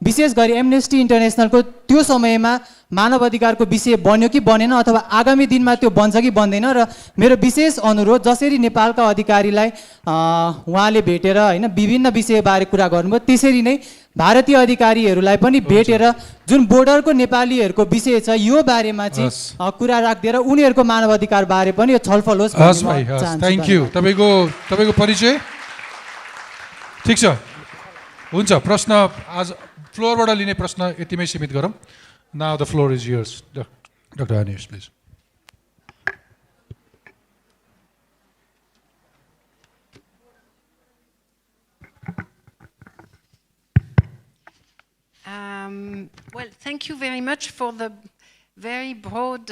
[SPEAKER 13] विशेष गरी एमनेस्टी इन्टरनेसनलको त्यो समयमा मानव अधिकारको विषय बन्यो कि बनेन, अथवा आगामी दिनमा त्यो बन्छ कि बन्दैन? र मेरो विशेष अनुरोध, जसरी नेपालका अधिकारीलाई उहाँले भेटेर हैन विभिन्न विषयबारे कुरा गर्नुभयो, त्यसरी नै भारतीय अधिकारीहरूलाई पनि भेटेर जुन बोर्डरको नेपालीहरूको विषय छ यो बारेमा चाहिँ कुरा राख्दिएर उनीहरूको मानव अधिकार बारे पनि छलफल होस्।
[SPEAKER 2] Thank you. तपाईको परिचय ठिक छ? हुन्छ। प्रश्न आज फ्लोरबाट लिने प्रश्न यतिमै सीमित गरौँ। Now the floor is yours, Dr. Agnès, please.
[SPEAKER 3] Well, thank you very much for the very broad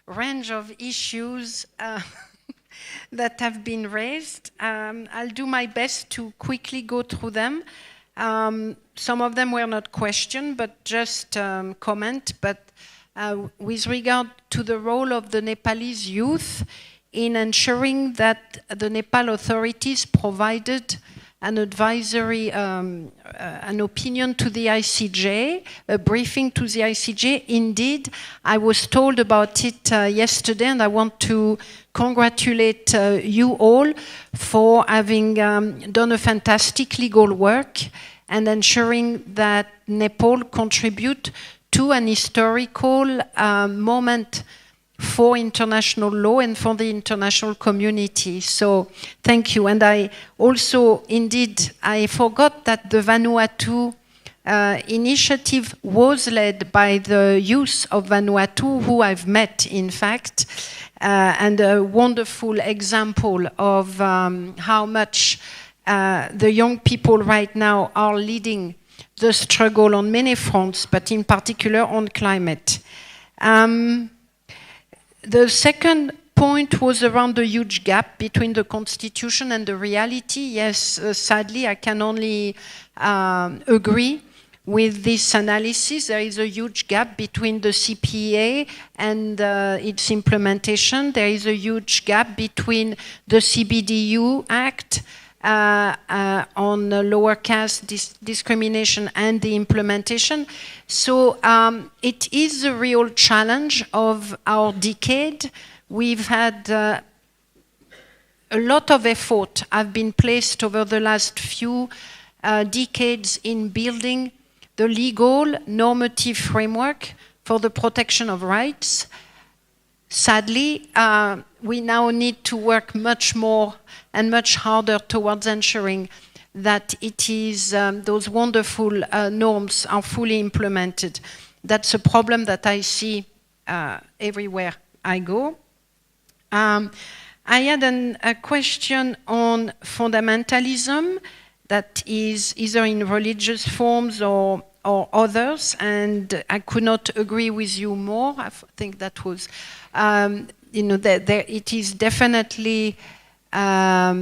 [SPEAKER 3] range of issues that have been raised. I'll do my best to quickly go through them. Some of them were not questioned, but just comment. But with regard to the role of the Nepalese youth in ensuring that the Nepal authorities provided an advisory, an opinion to the ICJ, a briefing to the ICJ. Indeed, I was told about it yesterday, and I want to congratulate you all for having done a fantastic legal work and ensuring that Nepal contribute to an historical moment for international law and for the international community. So thank you. And I also, indeed, I forgot that the Vanuatu initiative was led by the youth of Vanuatu, who I've met, in fact, and a wonderful example of how much the young people right now are leading the struggle on many fronts, but in particular on climate. The second point was around the huge gap between the constitution and the reality. Yes, sadly, I can only agree with this analysis. There is a huge gap between the CPA and its implementation. There is a huge gap between the CBDU Act on lower caste discrimination and the implementation. So it is a real challenge of our decade. We've had a lot of effort have been placed over the last few decades in building the legal normative framework for the protection of rights. Sadly, we now need to work much more and much harder towards ensuring that it is those wonderful norms are fully implemented. That's a problem that I see everywhere I go. I had a question on fundamentalism that is either in religious forms or others, and I could not agree with you more. I think that was, it is definitely a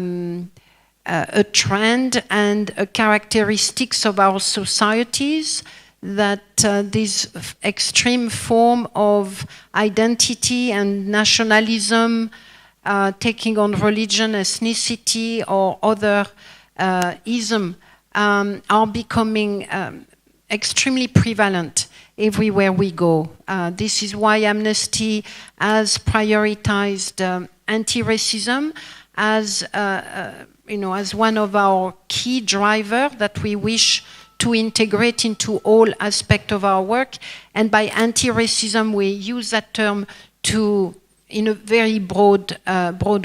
[SPEAKER 3] trend and a characteristics of our societies that this extreme form of identity and nationalism taking on religion, ethnicity, or other ism are becoming extremely prevalent everywhere we go. This is why Amnesty has prioritized anti-racism as as one of our key drivers that we wish to integrate into all aspects of our work. And by anti-racism, we use that term in a very broad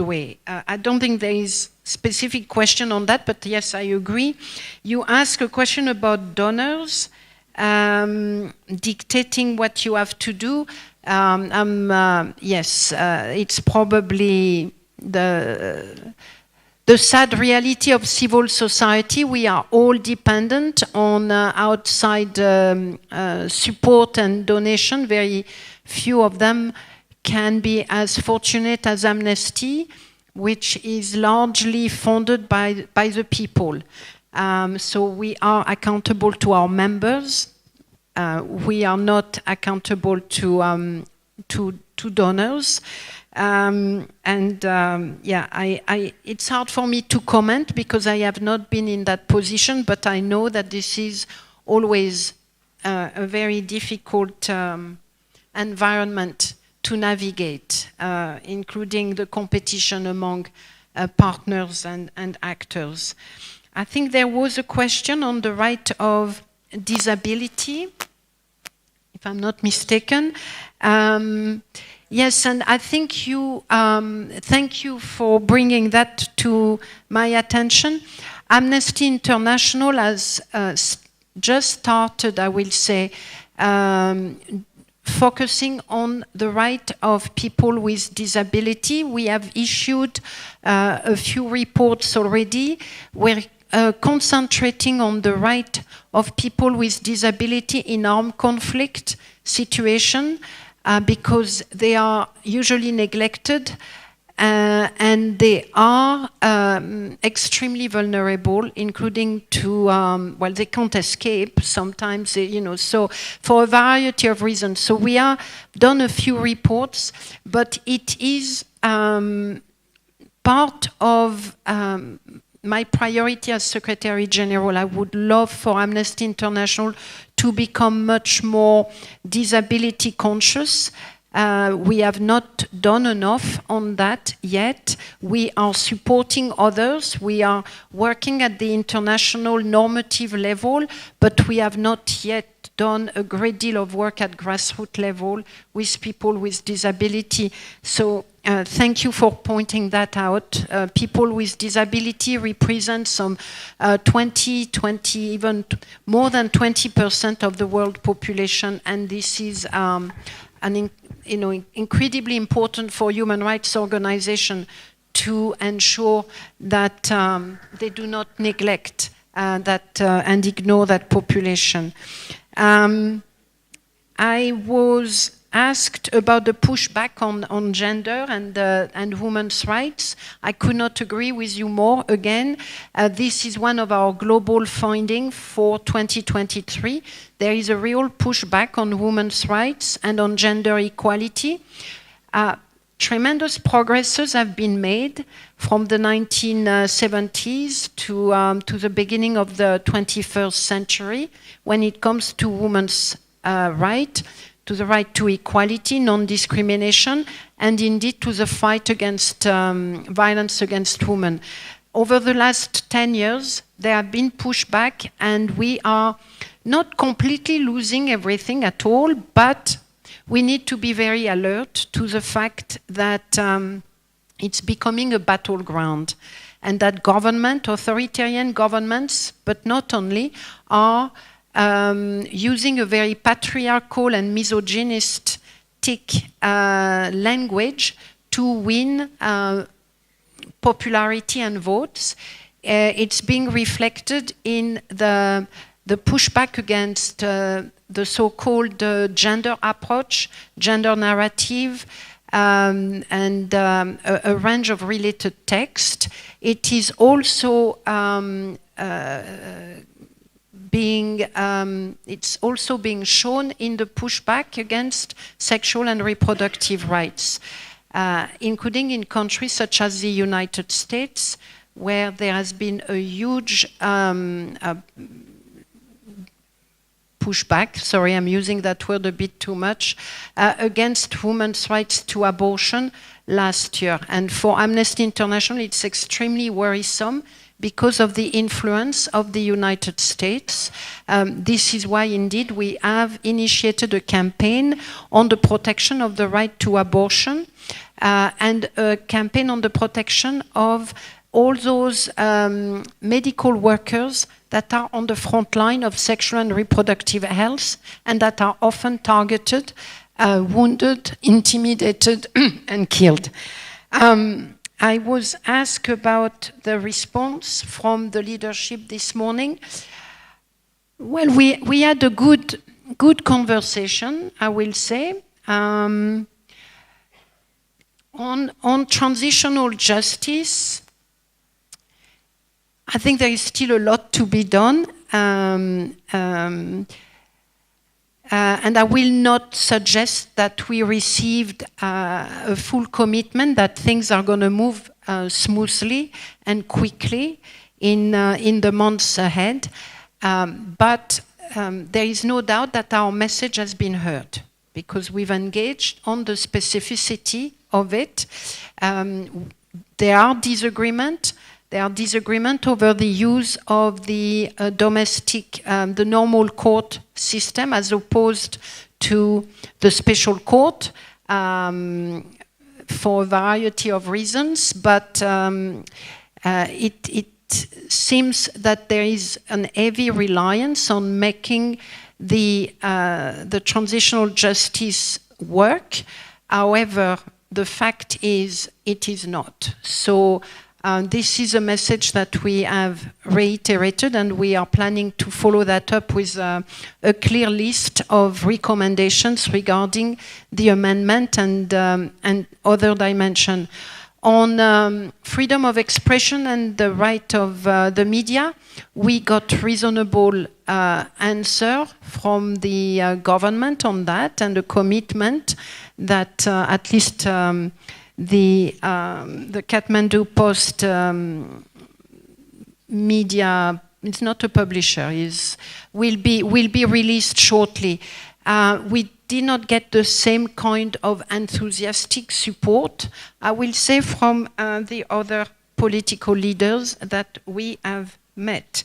[SPEAKER 3] way. I don't think there is specific question on that, but yes, I agree. You ask a question about donors dictating what you have to do. Yes, it's probably the sad reality of civil society. We are all dependent on outside support and donation. Very few of them can be as fortunate as Amnesty, which is largely funded by the people. So we are accountable to our members. We are not accountable to donors. It's hard for me to comment because I have not been in that position, but I know that this is always a very difficult environment to navigate, including the competition among partners and actors. I think there was a question on the right of disability, if I'm not mistaken. Yes, and I think you, thank you for bringing that to my attention. Amnesty International has just started, I will say, focusing on the right of people with disability. We have issued a few reports already where concentrating on the right of people with disability in armed conflict situation because they are usually neglected and they are extremely vulnerable, including to, well, they can't escape sometimes, so for a variety of reasons. So we have done a few reports, but it is part of my priority as Secretary General. I would love for Amnesty International to become much more disability conscious. We have not done enough on that yet. We are supporting others. We are working at the international normative level, but we have not yet done a great deal of work at grassroots level with people with disability. So thank you for pointing that out. People with disability represent some 20, even more than 20% of the world population, and this is incredibly important for human rights organizations to ensure that they do not neglect and ignore that population. I was asked about the pushback on gender and women's rights. I could not agree with you more. Again, this is one of our global findings for 2023. There is a real pushback on women's rights and on gender equality. Tremendous progresses have been made from the 1970s to the beginning of the 21st century when it comes to women's right, to the right to equality, non-discrimination, and indeed to the fight against violence against women. Over the last 10 years, there have been pushback, and we are not completely losing everything at all, but we need to be very alert to the fact that it's becoming a battleground, and that authoritarian governments, but not only, are using a very patriarchal and misogynistic language to win popularity and votes. It's being reflected in the pushback against the so-called gender approach, gender narrative, and a range of related text. It is also it's also being shown in the pushback against sexual and reproductive rights, including in countries such as the United States, where there has been a huge pushback, sorry, I'm using that word a bit too much, against women's rights to abortion last year. And for Amnesty International, it's extremely worrisome because of the influence of the United States. This is why, indeed, we have initiated a campaign on the protection of the right to abortion and a campaign on the protection of all those medical workers that are on the front line of sexual and reproductive health and that are often targeted, wounded, intimidated, and killed. I was asked about the response from the leadership this morning. Well, we had a good conversation, I will say. On transitional justice, I think there is still a lot to be done. And I will not suggest that we received a full commitment that things are going to move smoothly and quickly in the months ahead. But there is no doubt that our message has been heard because we've engaged on the specificity of it. There are disagreements. There are disagreements over the use of the the normal court system as opposed to the special court for a variety of reasons. But it seems that there is an heavy reliance on making the transitional justice work. However, the fact is it is not. So This is a message that we have reiterated, and we are planning to follow that up with a clear list of recommendations regarding the amendment and other dimension. On freedom of expression and the right of the media, we got reasonable answer from the government on that, and a commitment that at least the Kathmandu Post media, it's not a publisher, will be released shortly. We did not get the same kind of enthusiastic support, I will say, from the other political leaders that we have met.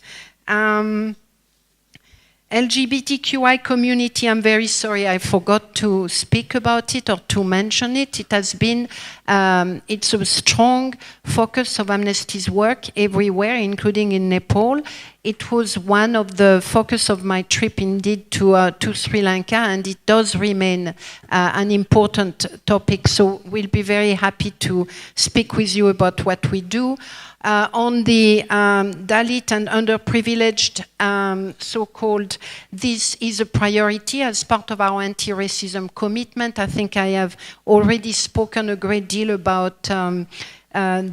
[SPEAKER 3] LGBTQI community, I'm very sorry, I forgot to speak about it or to mention it. It has been, it's a strong focus of Amnesty's work everywhere, including in Nepal. It was one of the focus of my trip, indeed, to Sri Lanka, and it does remain an important topic. So we'll be very happy to speak with you about what we do. On the Dalit and underprivileged, so-called, this is a priority as part of our anti-racism commitment. I think I have already spoken a great deal about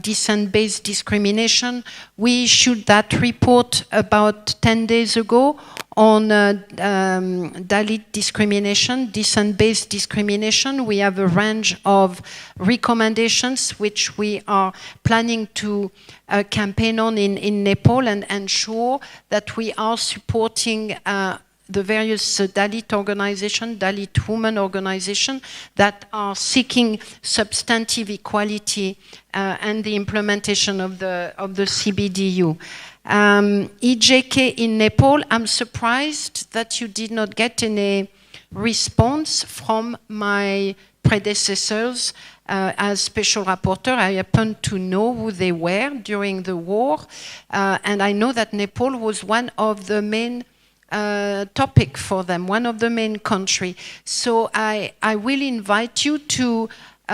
[SPEAKER 3] descent-based discrimination. We issued that report about 10 days ago on Dalit discrimination, descent-based discrimination. We have a range of recommendations which we are planning to campaign on in Nepal and ensure that we are supporting the various Dalit organizations, Dalit women organizations that are seeking substantive equality and the implementation of the CBDU. EJK in Nepal, I'm surprised that you did not get any response from my predecessors as special rapporteur. I happen to know who they were during the war, and I know that Nepal was one of the main topic for them, one of the main country. So I will invite you to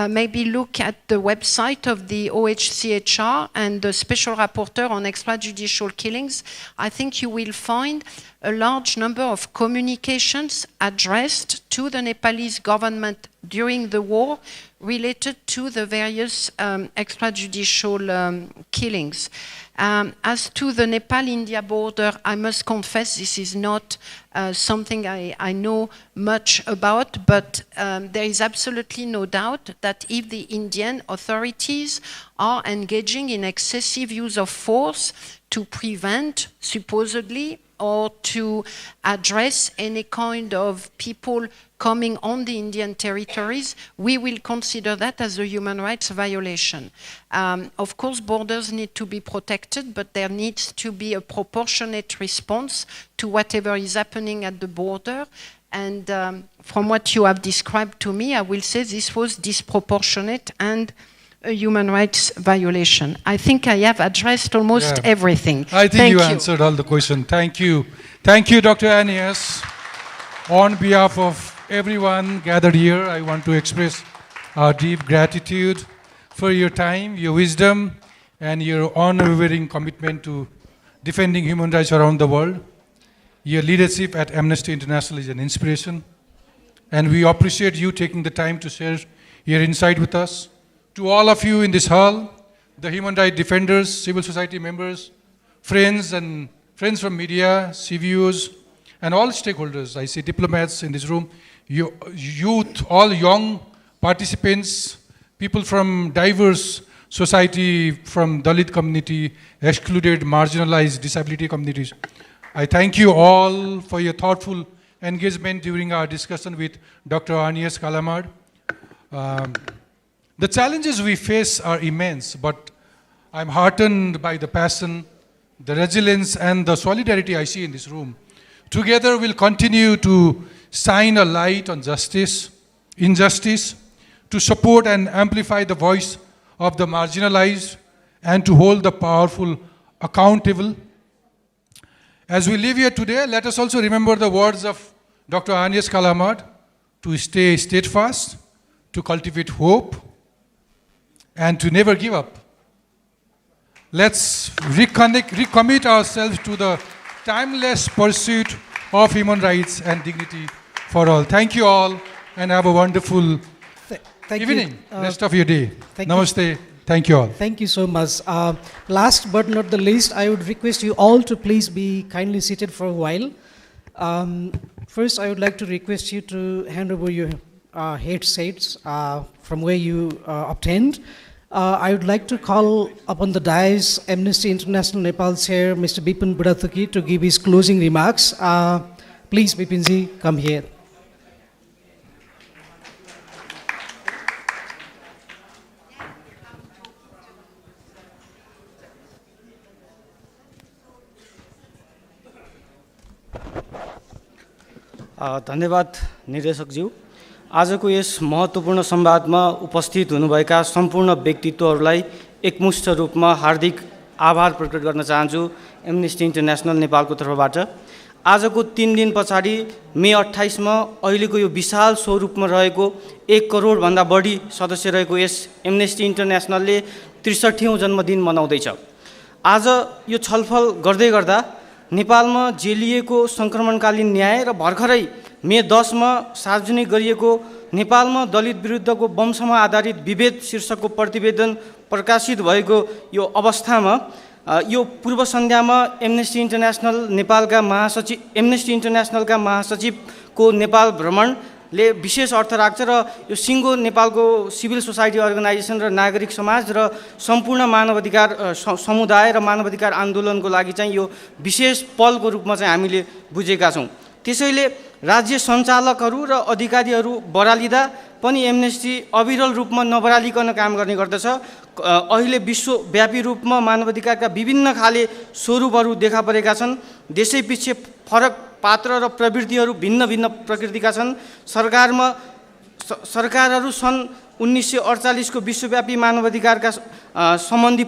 [SPEAKER 3] maybe look at the website of the OHCHR and the Special Rapporteur on Extrajudicial Killings. I think you will find a large number of communications addressed to the Nepalese government during the war related to the various extrajudicial killings. As to the Nepal-India border, I must confess this is not something I know much about, but there is absolutely no doubt that if the Indian authorities are engaging in excessive use of force to prevent, supposedly, or to address any kind of people coming on the Indian territories, we will consider that as a human rights violation. Of course, borders need to be protected, but there needs to be a proportionate response to whatever is happening at the border. And from what you have described to me, I will say this was disproportionate and a human rights violation. I think I have addressed almost everything.
[SPEAKER 2] I think you answered all the questions. Thank you. Thank you, Dr. Agnès. On behalf of everyone gathered here, I want to express our deep gratitude for your time, your wisdom, and your unwavering commitment to defending human rights around the world. Your leadership at Amnesty International is an inspiration, and we appreciate you taking the time to share your insight with us. To all of you in this hall, the human rights defenders, civil society members, friends from media, CVOs, and all stakeholders, I see diplomats in this room, youth, all young participants, people from diverse society, from Dalit community, excluded, marginalized, disability communities. I thank you all for your thoughtful engagement during our discussion with Dr. Agnès Callamard. The challenges we face are immense, but I'm heartened by the passion, the resilience, and the solidarity I see in this room. Together, we'll continue to shine a light on justice, injustice, to support and amplify the voice of the marginalized, and to hold the powerful accountable. As we live here today, let us also remember the words of Dr. Agnès Callamard, to stay steadfast, to cultivate hope, and to never give up. let's recommit ourselves to the timeless pursuit of human rights and dignity for all. Thank you all, and have a wonderful evening, rest of your day. Namaste. Thank you all.
[SPEAKER 1] Thank you so much. Last but not the least, I would request you all to please be kindly seated for a while. First, I would like to request you to hand over your headsets from where you obtained. I would like to call upon the dais Amnesty International Nepal Chair, Mr. Bipin Budathuki, to give his closing remarks. Please, Bipinji, come here.
[SPEAKER 14] धन्यवाद निर्देशकज्यू। आजको yes महत्त्वपूर्ण संवादमा उपस्थित हुनुभएका सम्पूर्ण व्यक्तित्वहरूलाई एकमुष्ट रूपमा हार्दिक आभार प्रकट गर्न चाहन्छु एमनेस्टी इन्टरनेसनल नेपालको तर्फबाट। आजको 3 दिन पछाडि मे 28 मा अहिलेको यो विशाल स्वरूपमा रहेको 1 करोड भन्दा बढी सदस्य रहेको यस एमनेस्टी इन्टरनेसनलले 63औं जन्मदिन मनाउँदैछ। आज यो छलफल गर्दै गर्दा नेपालमा जेलिएको संक्रमणकालीन न्याय र भर्खरै मे 10 मा सार्वजनिक गरिएको नेपालमा दलित विरुद्धको वंशमा आधारित विभेद शीर्षकको प्रतिवेदन प्रकाशित भएको यो अवस्थामा यो पूर्व सन्ध्यामा एमनेस्टी इन्टरनेसनल नेपालका महासचिवको नेपाल भ्रमणले विशेष अर्थ राख्छ र यो सिङ्गो नेपालको सिभिल सोसाइटी अर्गनाइजेसन र नागरिक समाज र सम्पूर्ण मानवाधिकार समुदाय र मानवाधिकार आन्दोलनको लागि चाहिँ यो विशेष पलको रूपमा चाहिँ हामीले बुझेका छौँ। त्यसैले राज्य सञ्चालकहरू र अधिकारीहरू बरालिँदा पनि एमनेस्टी अविरल रूपमा नबरालिकन काम गर्ने गर्दछ। अहिले विश्वव्यापी रूपमा मानवाधिकारका विभिन्न खाले स्वरूपहरू देखा परेका छन्। देशैपिच्छे फरक पात्र र प्रवृत्तिहरू भिन्न भिन्न प्रकृतिका छन्। सरकारहरू सन् 1948 को विश्वव्यापी मानवाधिकारका सम्बन्धी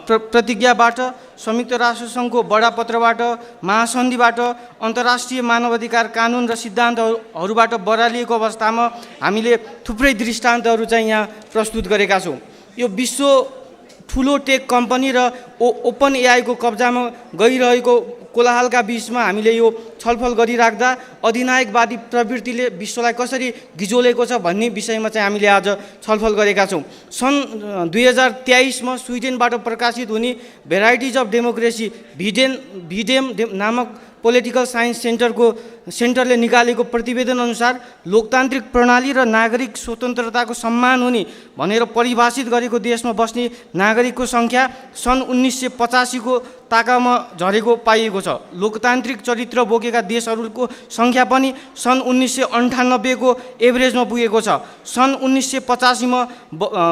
[SPEAKER 14] प्रतिज्ञाबाट, संयुक्त राष्ट्रसङ्घको बडापत्रबाट, महासन्धिबाट, अन्तर्राष्ट्रिय मानवाधिकार कानुन र सिद्धान्तहरूबाट बरालिएको अवस्थामा हामीले थुप्रै दृष्टान्तहरू चाहिँ यहाँ प्रस्तुत गरेका छौँ। यो विश्व ठुलो टेक कम्पनी र ओपन एआईको कब्जामा गइरहेको कोलाहलका बीचमा हामीले यो छलफल गरिराख्दा अधिनायकवादी प्रवृत्तिले विश्वलाई कसरी गिजोलेको छ भन्ने विषयमा चाहिँ हामीले आज छलफल गरेका छौँ। सन् 2023 मा स्विडेनबाट प्रकाशित हुने भेराइटिज अफ डेमोक्रेसी भिडेम नामक पोलिटिकल साइन्स सेन्टरले निकालेको प्रतिवेदन अनुसार लोकतान्त्रिक प्रणाली र नागरिक स्वतन्त्रताको सम्मान हुने भनेर परिभाषित गरेको देशमा बस्ने नागरिकको सङ्ख्या सन् 1985 को ताकामा झरेको पाइएको छ। लोकतान्त्रिक चरित्र बोकेका देशहरूको सङ्ख्या पनि सन् 1998 को एभरेजमा पुगेको छ। सन् 1985 मा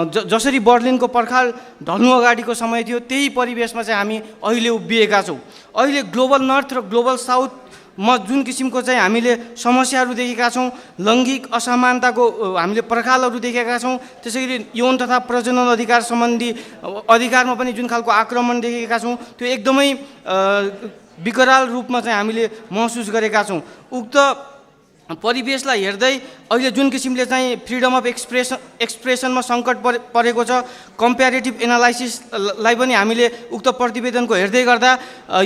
[SPEAKER 14] जसरी बर्लिनको पर्खाल ढल्नु अगाडिको समय थियो त्यही परिवेशमा चाहिँ हामी अहिले उभिएका छौँ। अहिले ग्लोबल नर्थ र ग्लोबल साउथमा जुन किसिमको चाहिँ हामीले समस्याहरू देखेका छौँ, लैङ्गिक असमानताको हामीले पर्खालहरू देखेका छौँ, त्यसैगरी यौन तथा प्रजनन अधिकार सम्बन्धी अधिकारमा पनि जुन खालको आक्रमण देखेका छौँ त्यो एकदमै विकराल रूपमा चाहिँ हामीले महसुस गरेका छौँ। उक्त परिवेशलाई हेर्दै अहिले जुन किसिमले चाहिँ फ्रिडम अफ एक्सप्रेसनमा सङ्कट परेको छ, कम्पेरिटिभ एनालाइसिसलाई पनि हामीले उक्त प्रतिवेदनको हेर्दै गर्दा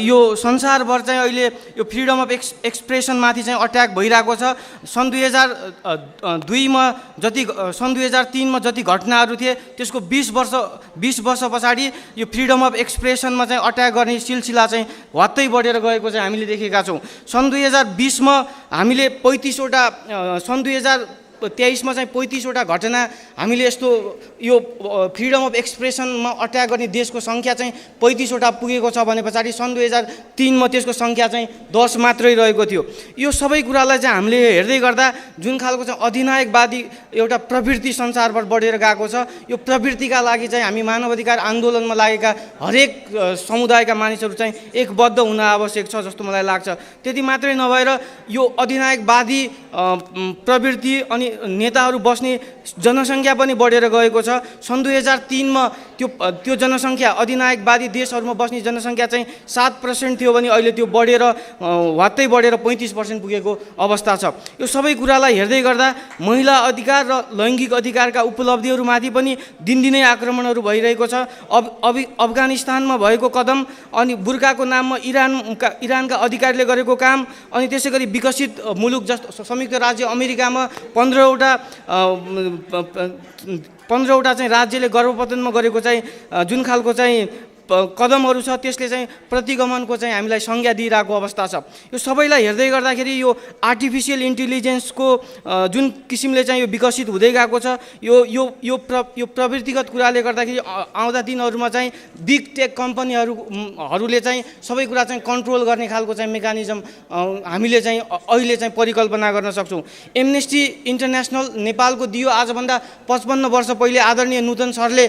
[SPEAKER 14] यो संसारभर चाहिँ अहिले यो फ्रिडम अफ एक्सप्रेसनमाथि चाहिँ अट्याक भइरहेको छ। सन् 2003 मा जति घटनाहरू थिए त्यसको 20 वर्ष पछाडि यो फ्रिडम अफ एक्सप्रेसनमा चाहिँ अट्याक गर्ने सिलसिला चाहिँ हत्तै बढेर गएको चाहिँ हामीले देखेका छौँ। सन् 2020 मा हामीले 35 वटा सन् 2023 मा चाहिँ 35 वटा घटना हामीले यस्तो यो फ्रिडम अफ एक्सप्रेसनमा अट्याक गर्ने देशको सङ्ख्या चाहिँ 35 वटा पुगेको छ भने पछाडि सन् 2003 मा त्यसको सङ्ख्या चाहिँ 10 मात्रै रहेको थियो। यो सबै कुरालाई चाहिँ हामीले हेर्दै गर्दा जुन खालको चाहिँ अधिनायकवादी एउटा प्रवृत्ति संसारभर बढेर गएको छ, यो प्रवृत्तिका लागि चाहिँ हामी मानवाधिकार आन्दोलनमा लागेका हरेक समुदायका मानिसहरू चाहिँ एकबद्ध हुन आवश्यक छ जस्तो मलाई लाग्छ। त्यति मात्रै नभएर यो अधिनायकवादी प्रवृत्ति अनि नेताहरू बस्ने जनसङ्ख्या पनि बढेर गएको छ। सन् 2003 मा त्यो जनसङ्ख्या अधिनायकवादी देशहरूमा बस्ने जनसङ्ख्या चाहिँ 7% थियो भने अहिले त्यो बढेर वात्तै बढेर 35% पुगेको अवस्था छ। यो सबै कुरालाई हेर्दै गर्दा महिला अधिकार र लैङ्गिक अधिकारका उपलब्धिहरूमाथि पनि दिनदिनै आक्रमणहरू भइरहेको छ। अफगानिस्तानमा भएको कदम, अनि बुर्काको नाममा इरानका अधिकारीले गरेको काम, अनि त्यसै गरी विकसित मुलुक जस्तो संयुक्त राज्य अमेरिकामा 15वटा चाहिँ राज्यले गर्भपतनमा गरेको चाहिँ जुन खालको चाहिँ कदमहरू छ त्यसले चाहिँ प्रतिगमनको चाहिँ हामीलाई संज्ञा दिइरहेको अवस्था छ। यो सबैलाई हेर्दै गर्दाखेरि यो आर्टिफिसियल इन्टेलिजेन्सको जुन किसिमले चाहिँ यो विकसित हुँदै गएको छ, यो प्रवृत्तिगत कुराले गर्दाखेरि आउँदा दिनहरूमा चाहिँ बिग टेक कम्पनीहरूले चाहिँ सबै कुरा चाहिँ कन्ट्रोल गर्ने खालको चाहिँ मेकानिजम हामीले चाहिँ अहिले चाहिँ परिकल्पना गर्न सक्छौँ। एमनेस्टी इन्टरनेसनल नेपालको दियो आजभन्दा 55 वर्ष पहिले आदरणीय नूतन सरले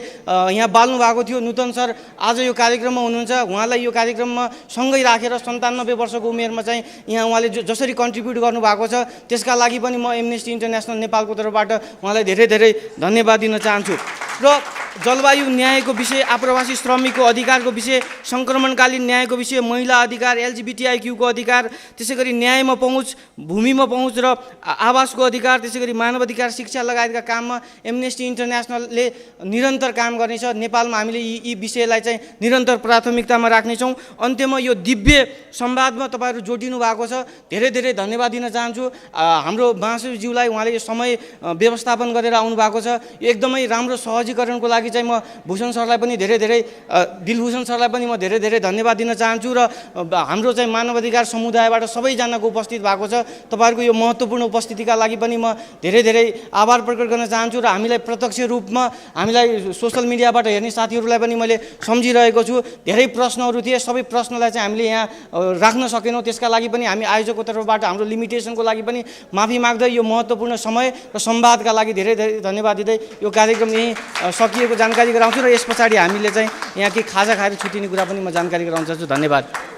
[SPEAKER 14] यहाँ बाल्नु भएको थियो। नूतन सर आज यो कार्यक्रममा हुनुहुन्छ। उहाँलाई यो कार्यक्रममा सँगै राखेर 97 वर्षको उमेरमा चाहिँ यहाँ उहाँले जसरी कन्ट्रिब्युट गर्नुभएको छ त्यसका लागि पनि म एमनेस्टी इन्टरनेसनल नेपालको तर्फबाट उहाँलाई धेरै धेरै धन्यवाद दिन चाहन्छु। र जलवायु न्यायको विषय, आप्रवासी श्रमिकको अधिकारको विषय, सङ्क्रमणकालीन न्यायको विषय, महिला अधिकार, LGBTIQ को अधिकार, त्यसै गरी न्यायमा पहुँच, भूमिमा पहुँच र आवासको अधिकार, त्यसै गरी मानवाधिकार, शिक्षा लगायतका काममा एमनेस्टी इन्टरनेसनलले निरन्तर काम गर्नेछ। नेपालमा हामीले यी विषयलाई चाहिँ निरन्तर प्राथमिकतामा राख्नेछौँ। अन्त्यमा यो दिव्य संवादमा तपाईँहरू जोडिनु भएको छ, धेरै धेरै धन्यवाद दिन चाहन्छु। हाम्रो महासचिवज्यूलाई उहाँले यो समय व्यवस्थापन गरेर आउनु भएको छ। एकदमै राम्रो सहजीकरणको लागि चाहिँ म भूषण सरलाई पनि धेरै धेरै दिलभूषण सरलाई पनि म धेरै धेरै धन्यवाद दिन चाहन्छु। र हाम्रो चाहिँ मानवाधिकार समुदायबाट सबैजनाको उपस्थित भएको छ, तपाईँहरूको यो महत्त्वपूर्ण उपस्थितिका लागि पनि म धेरै धेरै आभार प्रकट गर्न चाहन्छु। र हामीलाई प्रत्यक्ष रूपमा हामीलाई सोसल मिडियाबाट हेर्ने साथीहरूलाई पनि मैले सम्झिरहेको छु। धेरै प्रश्नहरू थिए, सबै प्रश्नलाई चाहिँ हामीले यहाँ राख्न सकेनौँ, त्यसका लागि पनि हामी आयोजकको तर्फबाट हाम्रो लिमिटेसनको लागि पनि माफी माग्दै यो महत्त्वपूर्ण समय र संवादका लागि धेरै धेरै धन्यवाद दिँदै यो कार्यक्रम यहीँ सकिएको जानकारी गराउँछु। र यस पछाडि हामीले चाहिँ यहाँ केही खाजा खाएर छुट्टिने कुरा पनि म जानकारी गराउन चाहन्छु। धन्यवाद।